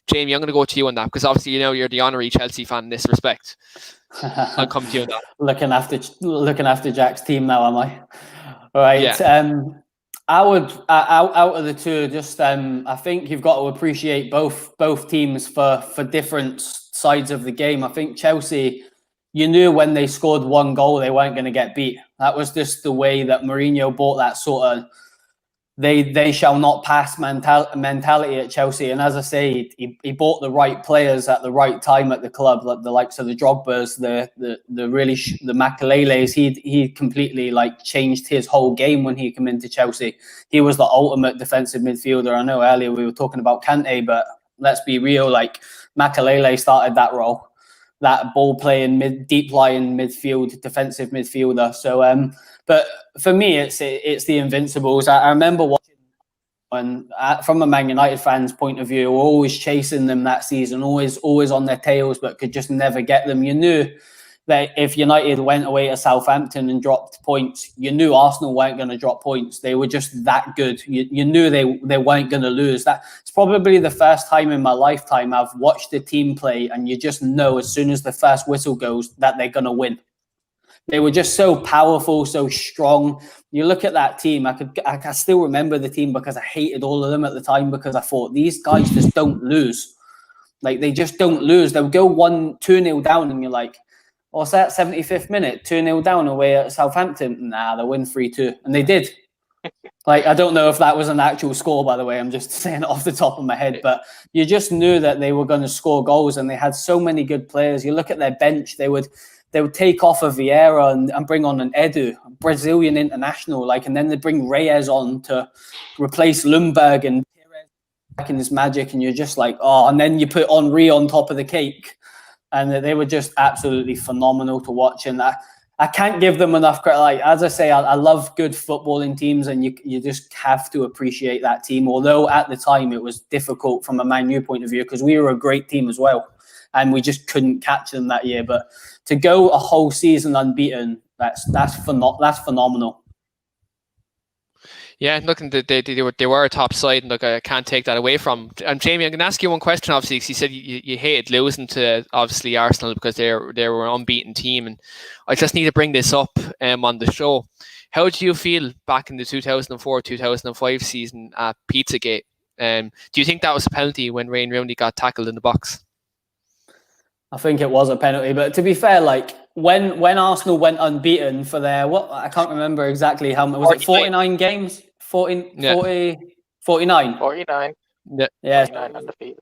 Jamie, I'm going to go to you on that, because obviously you know you're the honorary Chelsea fan in this respect. I'll come to you on that. Looking after Jack's team now, am I? All right. Yeah. I would out of the two, just I think you've got to appreciate both teams for different sides of the game. I think Chelsea, you knew when they scored one goal they weren't going to get beat. That was just the way that Mourinho brought that sort of they shall not pass mentality at Chelsea. And as I say, he bought the right players at the right time at the club, like the likes of the Drogbas, the Makeleles. He completely like changed his whole game when he came into Chelsea. He was the ultimate defensive midfielder. I know earlier we were talking about Kante, but let's be real, like Makelele started that role, that ball playing deep lying midfield, defensive midfielder. So but for me, it's the Invincibles. I remember watching And from a Man United fan's point of view, we're always chasing them that season, always on their tails, but could just never get them. You knew that if United went away to Southampton and dropped points, you knew Arsenal weren't going to drop points. They were just that good. You knew they weren't going to lose. It's probably the first time in my lifetime I've watched a team play, and you just know as soon as the first whistle goes that they're going to win. They were just so powerful, so strong. You look at that team, I still remember the team because I hated all of them at the time, because I thought these guys just don't lose. Like, they just don't lose. They'll go 2-0 down and you're like, what's that, 75th minute? 2-0 down away at Southampton? Nah, they'll win 3-2. And they did. Like, I don't know if that was an actual score, by the way. I'm just saying it off the top of my head. But you just knew that they were going to score goals, and they had so many good players. You look at their bench, they would take off a Vieira and bring on an Edu, a Brazilian international, and then they bring Reyes on to replace Lundberg and back in his magic, and you're just like, oh, and then you put Henry on top of the cake, and they were just absolutely phenomenal to watch. And I can't give them enough credit. Like, as I say, I love good footballing teams, and you just have to appreciate that team. Although at the time it was difficult from a Man U point of view, because we were a great team as well, and we just couldn't catch them that year. But to go a whole season unbeaten, that's phenomenal. Yeah, looking, they were a top side, and look, I can't take that away from. And Jamie, I'm going to ask you one question, obviously, because you said you hated losing to, obviously, Arsenal because they were an unbeaten team, and I just need to bring this up on the show. How did you feel back in the 2004-2005 season at Pizzagate? Do you think that was a penalty when Wayne Rooney got tackled in the box? I think it was a penalty, but to be fair, when Arsenal went unbeaten for their, I can't remember exactly how many, was it 49 games? 49? Yeah. 49, 49 undefeated.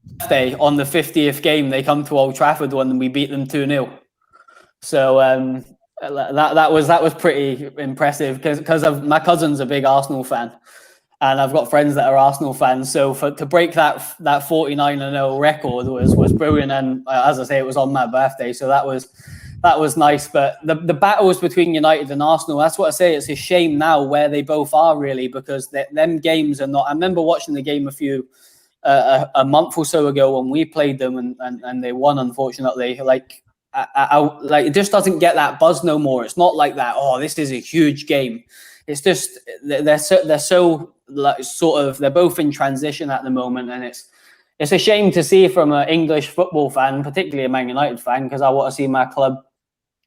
On the 50th game, they come to Old Trafford when we beat them 2-0. So that was pretty impressive, because of my cousin's a big Arsenal fan. And I've got friends that are Arsenal fans, so to break that 49-0 record was brilliant. And as I say, it was on my birthday, so that was nice. But the battles between United and Arsenal, that's what I say. It's a shame now where they both are, really, because them games are not. I remember watching the game a month or so ago when we played them, and they won, unfortunately. It just doesn't get that buzz no more. It's not like that. Oh, this is a huge game. It's just they're so they're both in transition at the moment, and it's a shame to see from an English football fan, particularly a Man United fan, because I want to see my club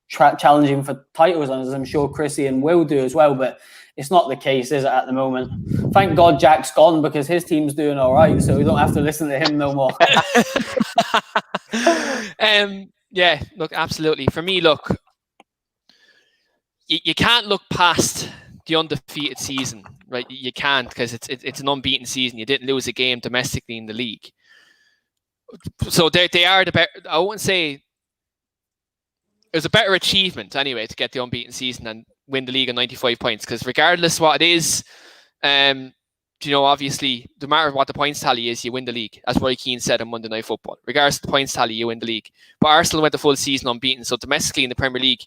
challenging for titles, and as I'm sure Chrissy and Will do as well. But it's not the case, is it, at the moment? Thank God Jack's gone, because his team's doing all right, so we don't have to listen to him no more. Yeah, look, absolutely. For me, look, you can't look past the undefeated season, right? You can't, because it's an unbeaten season. You didn't lose a game domestically in the league, so they are the better. I wouldn't say it was a better achievement anyway to get the unbeaten season and win the league on 95 points. Because regardless what it is, obviously, no matter what the points tally is, you win the league. As Roy Keane said on Monday Night Football, regardless of the points tally, you win the league. But Arsenal went the full season unbeaten, so domestically in the Premier League,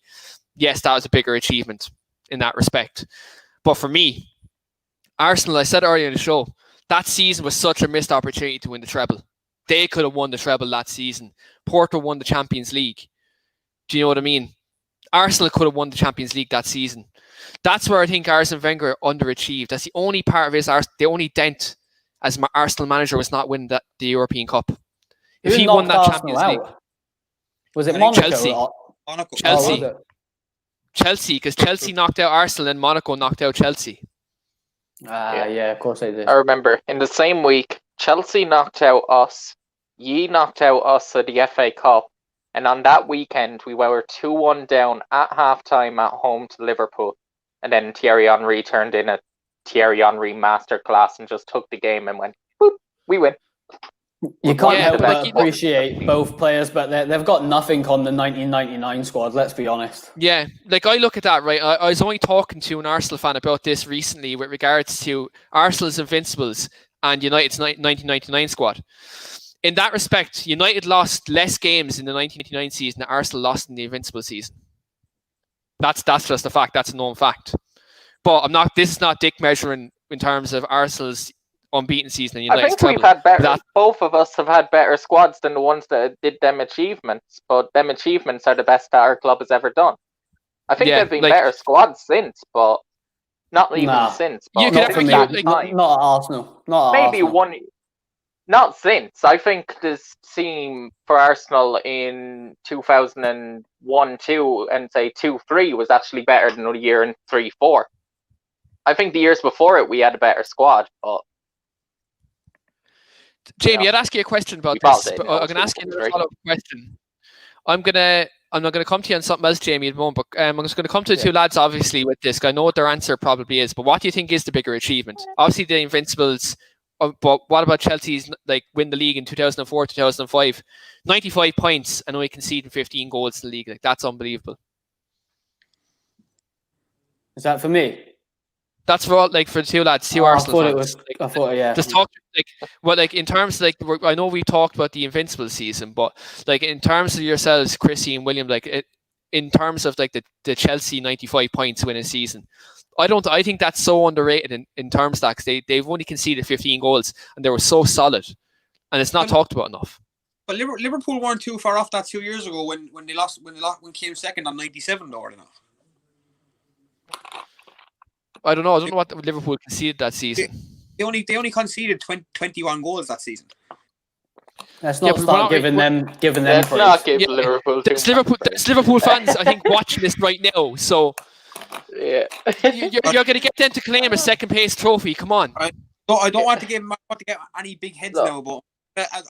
yes, that was a bigger achievement in that respect. But for me, Arsenal, I said earlier in the show, that season was such a missed opportunity to win the treble. They could have won the treble that season. Porto won the Champions League. Do you know what I mean? Arsenal could have won the Champions League that season. That's where I think Arsene Wenger underachieved. That's the only part of the only dent as Arsenal manager was not winning the European Cup. If he won that Champions League, was it Monaco? Chelsea. Monaco. Chelsea. Oh, Chelsea, because Chelsea knocked out Arsenal and Monaco knocked out Chelsea. Yeah, of course they did. I remember in the same week, Chelsea knocked out us. Ye knocked out us at the FA Cup. And on that weekend, we were 2-1 down at halftime at home to Liverpool. And then Thierry Henry turned in a Thierry Henry masterclass and just took the game and went, boop, we win. You can't help but appreciate both players, but they've got nothing on the 1999 squad, let's be honest. Yeah, I look at that, right? I was only talking to an Arsenal fan about this recently with regards to Arsenal's Invincibles and United's 1999 squad. In that respect, United lost less games in the 1999 season than Arsenal lost in the Invincible season. That's just a fact. That's a known fact. But this is not dick measuring in terms of Arsenal's unbeaten season in I United's think we've treble. had better. Both of us have had better squads than the ones that did them achievements. But them achievements are the best that our club has ever done. I think they've been better squads since, but not even since. But You could not for me. argue, Not at Arsenal. Not at maybe Arsenal. one. Not since. I think this team for Arsenal in 2001-2 and say 2-3 was actually better than the year in 3-4. I think the years before it we had a better squad. But Jamie, I'd ask you a question about this. But I'm going to ask you another follow-up question. I'm not going to come to you on something else, Jamie, at the moment, but I'm just going to come to the two lads, obviously, with this. I know what their answer probably is, but what do you think is the bigger achievement? Obviously, the Invincibles, but what about Chelsea's win the league in 2004, 2005? 95 points and only conceding 15 goals in the league. That's unbelievable. Is that for me? That's for all, for the two lads, two Arsenal fans. I thought, yeah. Just talk in terms of I know we talked about the Invincible season, but in terms of yourselves, Chrissy and William, in terms of the Chelsea 95 points winning season, I think that's so underrated in terms of that, because they've only conceded 15 goals and they were so solid, and it's not talked about enough. But Liverpool weren't too far off that 2 years ago when they came second on 97 or enough. I don't know what Liverpool conceded that season. They only conceded 21 goals that season. Let's not start giving them let's praise. not give Liverpool too there's Liverpool fans, I think, watching this right now. So yeah, you're going to get them to claim a second place trophy. Come on. I don't want to get any big heads now, but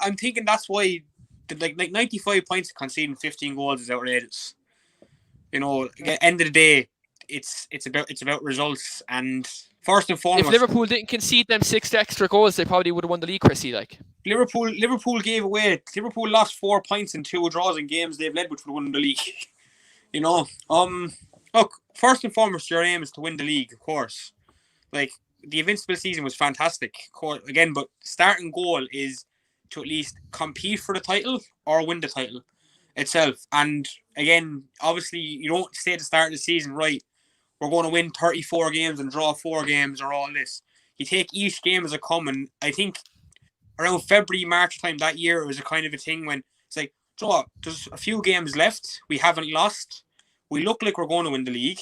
I'm thinking that's why 95 points conceding 15 goals is outrageous. You know, at the end of the day, it's about results, and first and foremost, if Liverpool didn't concede them 6 extra goals, they probably would have won the league, Chrissy. Liverpool gave away. Liverpool lost 4 points in 2 draws in games they've led, which would have won the league. You know, look, first and foremost, your aim is to win the league, of course. The Invincible season was fantastic, again, but starting goal is to at least compete for the title or win the title itself. And again, obviously, you don't say at the start of the season, right, we're going to win 34 games and draw 4 games or all this. You take each game as a come, I think around February, March time that year, it was a kind of a thing when it's like, so what, there's a few games left, we haven't lost, we look like we're going to win the league,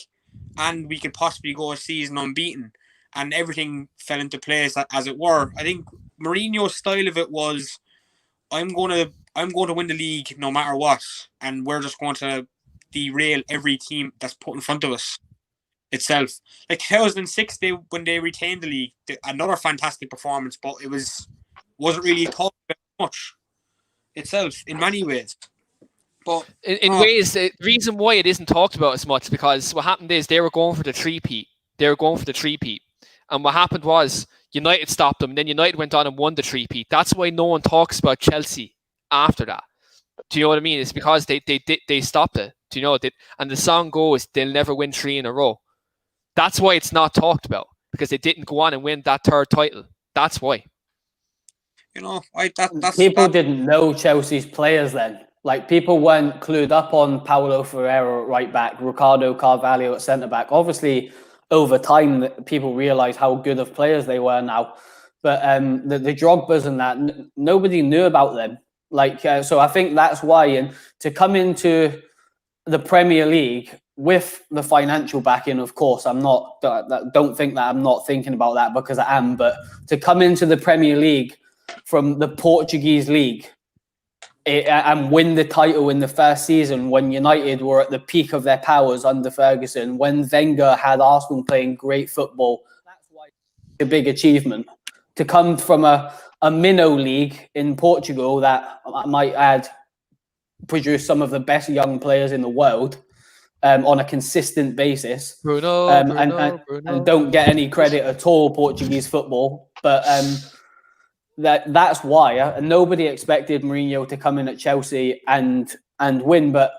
and we could possibly go a season unbeaten. And everything fell into place as it were. I think Mourinho's style of it was, I'm going to win the league no matter what, and we're just going to derail every team that's put in front of us itself. 2006, when they retained the league, another fantastic performance, but it wasn't really talked about much itself in many ways. But in ways, the reason why it isn't talked about as much, because what happened is they were going for the three-peat. And what happened was United stopped them, and then United went on and won the three-peat. That's why no one talks about Chelsea after that. Do you know what I mean? It's because they stopped it. Do you know? And the song goes, they'll never win 3 in a row. That's why it's not talked about, because they didn't go on and win that 3rd title. That's why. You know, people didn't know Chelsea's players then. People weren't clued up on Paulo Ferreira at right back, Ricardo Carvalho at centre back. Obviously, over time, people realise how good of players they were now. But the Drogbas and that, nobody knew about them. So I think that's why. And to come into the Premier League with the financial backing, of course, don't think that I'm not thinking about that, because I am. But to come into the Premier League from the Portuguese league and win the title in the first season when United were at the peak of their powers under Ferguson, when Wenger had Arsenal playing great football, that's why it's a big achievement. To come from a minnow league in Portugal that, I might add, produced some of the best young players in the world on a consistent basis. Bruno. And don't get any credit at all, Portuguese football. But that's why nobody expected Mourinho to come in at Chelsea and win. But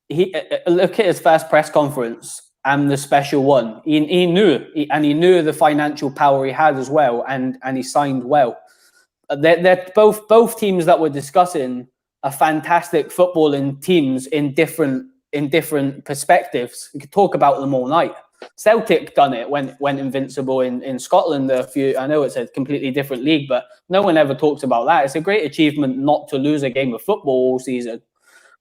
he look at his first press conference and the special one. He knew, and he knew the financial power he had as well, and he signed well. They're both teams that we're discussing are fantastic footballing teams in different perspectives. We could talk about them all night. Celtic done it, went invincible in Scotland a few. I know it's a completely different league, but no one ever talks about that. It's a great achievement not to lose a game of football all season.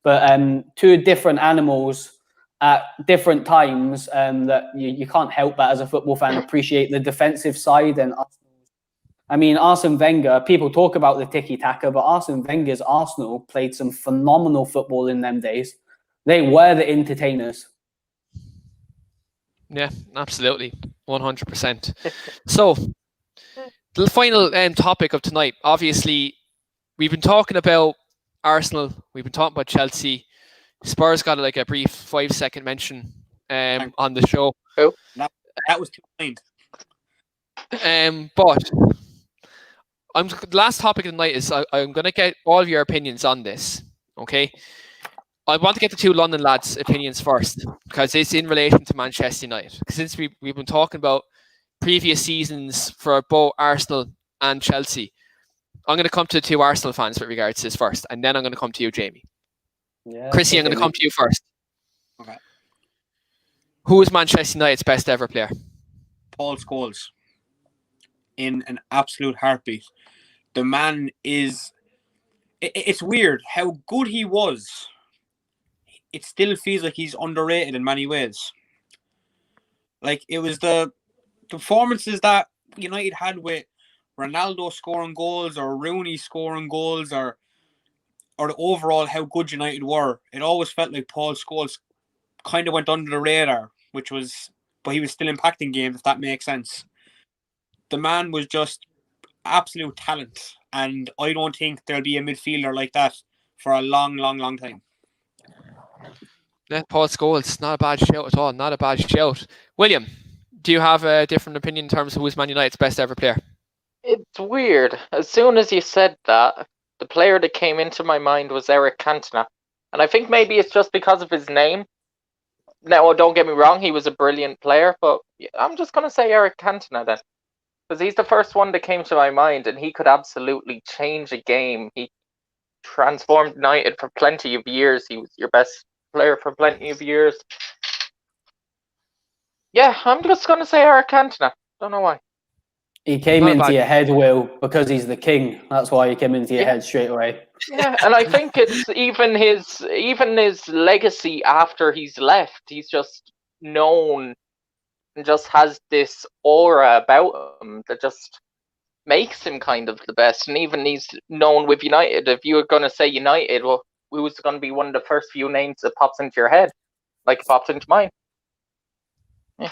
But two different animals at different times, that you can't help but as a football fan appreciate the defensive side. And I mean, Arsene Wenger, people talk about the tiki-taka, but Arsene Wenger's Arsenal played some phenomenal football in them days. They were the entertainers. Yeah, absolutely. 100%. So, the final topic of tonight, obviously, we've been talking about Arsenal, we've been talking about Chelsea. Spurs got like a brief 5-second mention on the show. Oh, that was too kind. But the last topic of the night is I'm going to get all of your opinions on this. Okay, I want to get the two London lads' opinions first because it's in relation to Manchester United. Since we've been talking about previous seasons for both Arsenal and Chelsea, I'm going to come to the two Arsenal fans with regards to this first, and then I'm going to come to you, Jamie. Yeah, Chrissy, I'm going to come to you first. Okay. Who is Manchester United's best ever player? Paul Scholes. In an absolute heartbeat. The man is... It's weird how good he was. It still feels like he's underrated in many ways. Like, it was the performances that United had with Ronaldo scoring goals or Rooney scoring goals or the overall how good United were. It always felt like Paul Scholes kind of went under the radar, but he was still impacting games, if that makes sense. The man was just absolute talent, and I don't think there'll be a midfielder like that for a long, long, long time. Yeah, Paul Scholes, not a bad shout at all. Not a bad shout. William, do you have a different opinion in terms of who's Man United's best ever player? It's weird. As soon as you said that, the player that came into my mind was Eric Cantona. And I think maybe it's just because of his name. Now, don't get me wrong, he was a brilliant player, but I'm just going to say Eric Cantona then. Because he's the first one that came to my mind, and he could absolutely change a game. He transformed United for plenty of years. He was your best player for plenty of years. Yeah, I'm just going to say Eric Cantona. Don't know why. He came into your head, Will, because he's the king. That's why he came into your head straight away. Yeah, and I think it's even his legacy after he's left. He's just known and just has this aura about him that just makes him kind of the best. And even he's known with United. If you were going to say United, well, who's going to be one of the first few names that pops into your head? Like it pops into mine.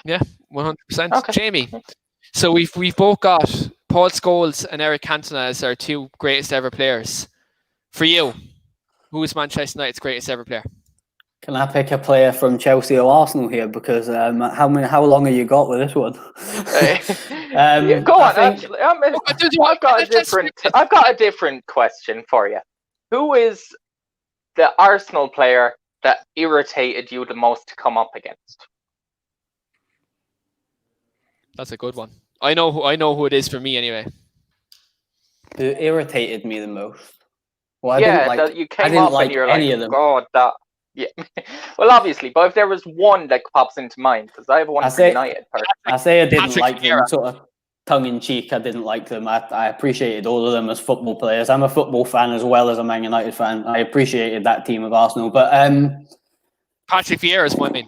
Yeah, 100%. Okay. Jamie, so we've both got Paul Scholes and Eric Cantona as our two greatest ever players. For you, who is Manchester United's greatest ever player? Can I pick a player from Chelsea or Arsenal here? Because how long have you got with this one? Go on. I've got a different question for you. Who is the Arsenal player that irritated you the most to come up against? That's a good one. I know who it is for me anyway. Who irritated me the most? Well, I didn't like any of them. God, that. Yeah. Well, obviously, but if there was one that pops into mind, because I have one for United. I say I didn't like them, sort of tongue in cheek. I didn't like them. I appreciated all of them as football players. I'm a football fan as well as a Man United fan. I appreciated that team of Arsenal, but Patrick Vieira's mine.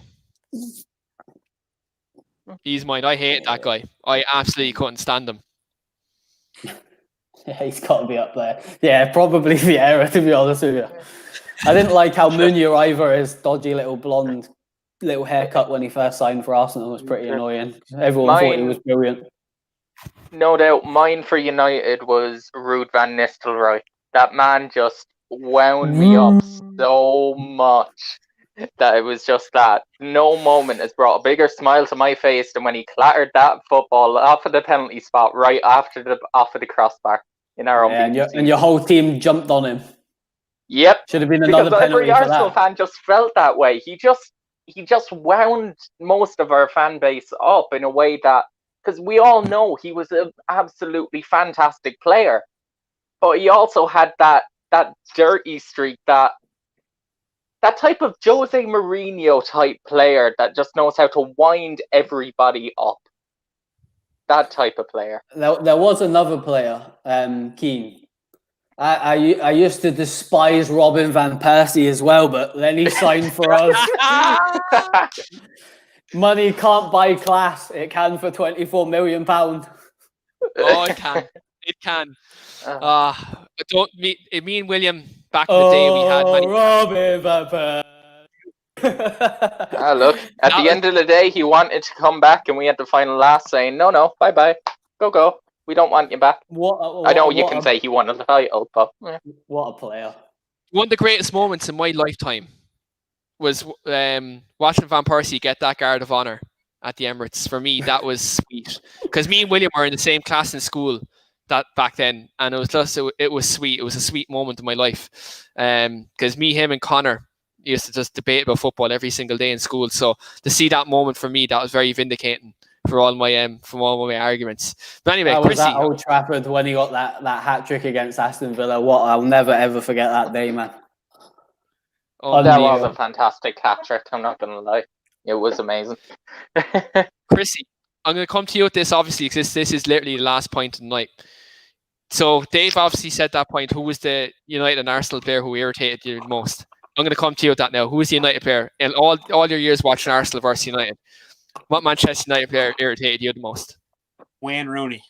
He's mine. I hate that guy. I absolutely couldn't stand him. Yeah, he's got to be up there. Yeah, probably Vieira, to be honest with you. I didn't like how Munya Iver, his dodgy little blonde little haircut when he first signed for Arsenal was pretty annoying. Everyone thought he was brilliant. No doubt, mine for United was Ruud van Nistelrooy. That man just wound me up so much that it was just that. No moment has brought a bigger smile to my face than when he clattered that football off of the penalty spot right off of the crossbar in our own. And your whole team jumped on him. Yep. Should have been another penalty for Arsenal fan just felt that way. He just wound most of our fan base up in a way that, because we all know he was an absolutely fantastic player, but he also had that dirty streak that that type of Jose Mourinho type player that just knows how to wind everybody up. That type of player. There was another player, Keane. I used to despise Robin van Persie as well, but then he signed for us. Money can't buy class. It can for £24 million. Oh, it can. It can. Me and William, back in the day, we had many. Robin van Persie. Look, at the end of the day, he wanted to come back, and we had the final last saying, no, bye-bye. Go. We don't want you back. I know you can say he won the title, but... What a player. One of the greatest moments in my lifetime was watching Van Persie get that Guard of Honour at the Emirates. For me, that was sweet. Because me and William were in the same class in school that back then, and it was sweet. It was a sweet moment in my life. Because me, him, and Connor used to just debate about football every single day in school. So to see that moment for me, that was very vindicating for all my arguments. But anyway, was Chrissy, at Old Trafford when he got that hat trick against Aston Villa. What, I'll never ever forget that day, man. That was a fantastic hat trick. I'm not gonna lie, it was amazing. Chrissy, I'm going to come to you with this, obviously, because this is literally the last point of the night. So Dave obviously said that point. Who was the United and Arsenal player who irritated you the most? I'm going to come to you with that now. Who was the United player in all your years watching Arsenal versus United? What Manchester United player irritated you the most? Wayne Rooney.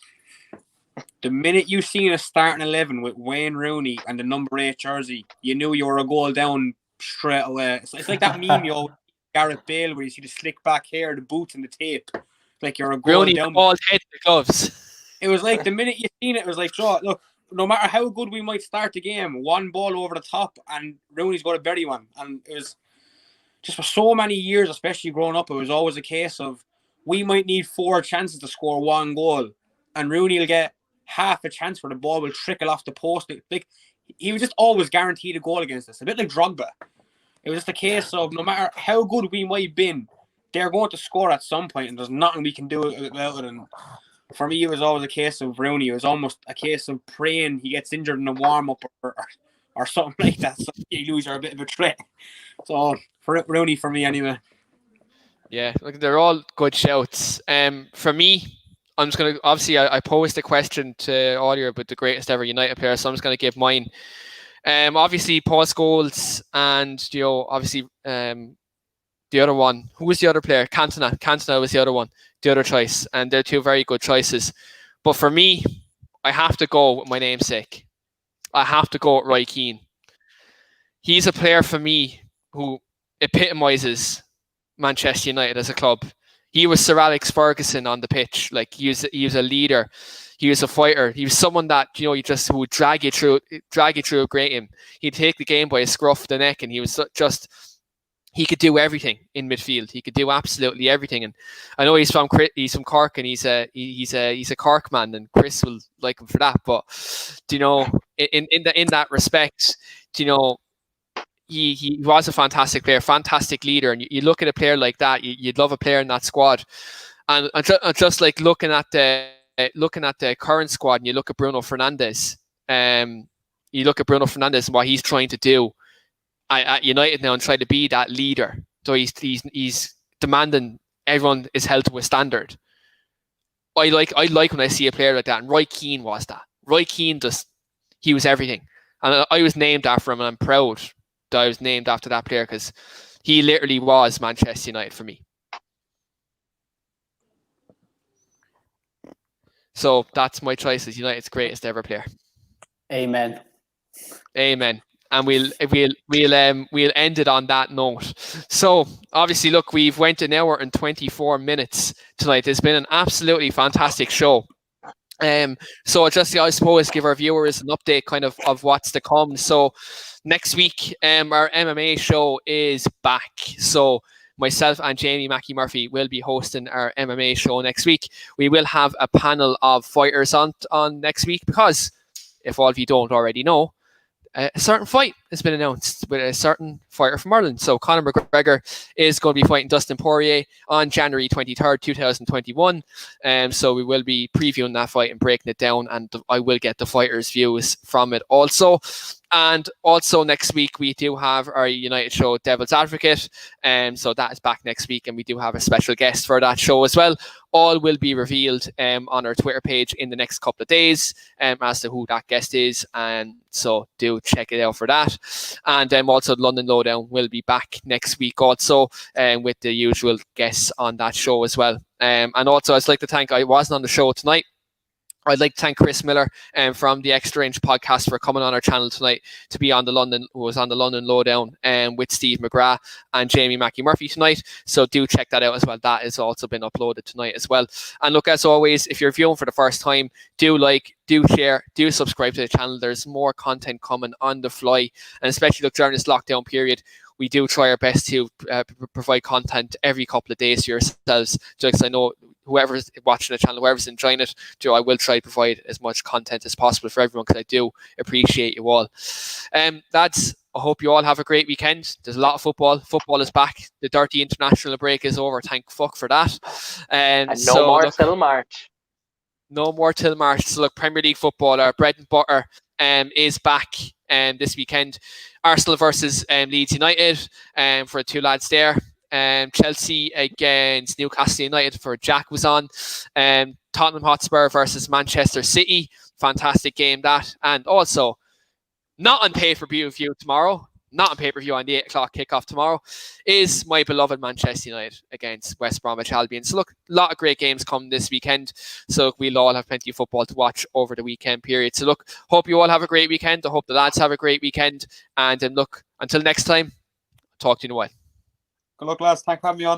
The minute you seen a starting 11 with Wayne Rooney and the number 8 jersey, you knew you were a goal down straight away. It's like that meme, Gareth Bale, where you see the slick back hair, the boots, and the tape. Like you're a goal Rooney, down. bald head, the gloves. It was like the minute you seen it was like, look, no matter how good we might start the game, one ball over the top and Rooney's got to bury one. And it was just for so many years, especially growing up, it was always a case of we might need 4 chances to score 1 goal, and Rooney will get half a chance where the ball will trickle off the post. Like he was just always guaranteed a goal against us, a bit like Drogba. It was just a case of no matter how good we might have been, they're going to score at some point, and there's nothing we can do about it. And for me, it was always a case of Rooney. It was almost a case of praying he gets injured in a warm-up or something like that, so you lose are a bit of a threat. So for Rooney, for me anyway. Yeah, look, they're all good shouts. For me, I'm just going to, obviously, I posed the question to all you about the greatest ever United player, so I'm just going to give mine. Obviously, Paul Scholes and, obviously, the other one. Who was the other player? Cantona. Cantona was the other one, the other choice. And they're 2 very good choices. But for me, I have to go with my namesake. I have to go with Roy Keane. He's a player for me who epitomises Manchester United as a club. He was Sir Alex Ferguson on the pitch. Like he was a leader. He was a fighter. He was someone that who would drag you through a great game. He'd take the game by a scruff of the neck, and he was just. He could do everything in midfield. He could do absolutely everything. And I know he's from Cork, and he's a Cork man, and Chris will like him for that. But in that respect, he was a fantastic player, fantastic leader. And you look at a player like that, you'd love a player in that squad. And just like looking at the current squad, and you look at Bruno Fernandes. You look at Bruno Fernandes and what he's trying to do at United now and try to be that leader. So he's demanding everyone is held to a standard. I like when I see a player like that, and Roy Keane was that. Roy Keane he was everything, and I was named after him, and I'm proud that I was named after that player because he literally was Manchester United for me. So that's my choice as United's greatest ever player. Amen. And we'll end it on that note. So obviously, look, we've went an hour and 24 minutes tonight. It's been an absolutely fantastic show. So just I suppose give our viewers an update kind of what's to come. So next week, our MMA show is back. So myself and Jamie Mackie Murphy will be hosting our MMA show next week. We will have a panel of fighters on next week because, if all of you don't already know, a certain fight has been announced with a certain fighter from Ireland. So Conor McGregor is going to be fighting Dustin Poirier on January 23rd, 2021. So we will be previewing that fight and breaking it down, and I will get the fighters' views from it also. And also next week we do have our United show, Devil's Advocate. So that is back next week, and we do have a special guest for that show as well. All will be revealed on our Twitter page in the next couple of days as to who that guest is. And so do check it out for that. And also London Lowdown will be back next week also with the usual guests on that show as well. And also I'd like to thank, I wasn't on the show tonight, I'd like to thank Chris Miller from the Extra Inch podcast for coming on our channel tonight to be on the London Lowdown with Steve McGrath and Jamie Mackie Murphy tonight. So do check that out as well. That has also been uploaded tonight as well. And look, as always, if you're viewing for the first time, do like, do share, do subscribe to the channel. There's more content coming on the fly, and especially look during this lockdown period, we do try our best to provide content every couple of days to yourselves. Just I know whoever's watching the channel, whoever's enjoying it, I will try to provide as much content as possible for everyone, because I do appreciate you all. Lads, I hope you all have a great weekend. There's a lot of football. Football is back. The dirty international break is over. Thank fuck for that. And no more till March. No more till March. So look, Premier League football, our bread and butter, is back this weekend. Arsenal versus Leeds United for the two lads there. Chelsea against Newcastle United for Jack was on. Tottenham Hotspur versus Manchester City. Fantastic game that. And also, not on pay-per-view tomorrow, not on pay-per-view on the 8 o'clock kickoff tomorrow, is my beloved Manchester United against West Bromwich Albion. So look, a lot of great games come this weekend. So look, we'll all have plenty of football to watch over the weekend period. So look, hope you all have a great weekend. I hope the lads have a great weekend. And look, until next time, talk to you in a while. Good luck, lads. Thanks for having me on.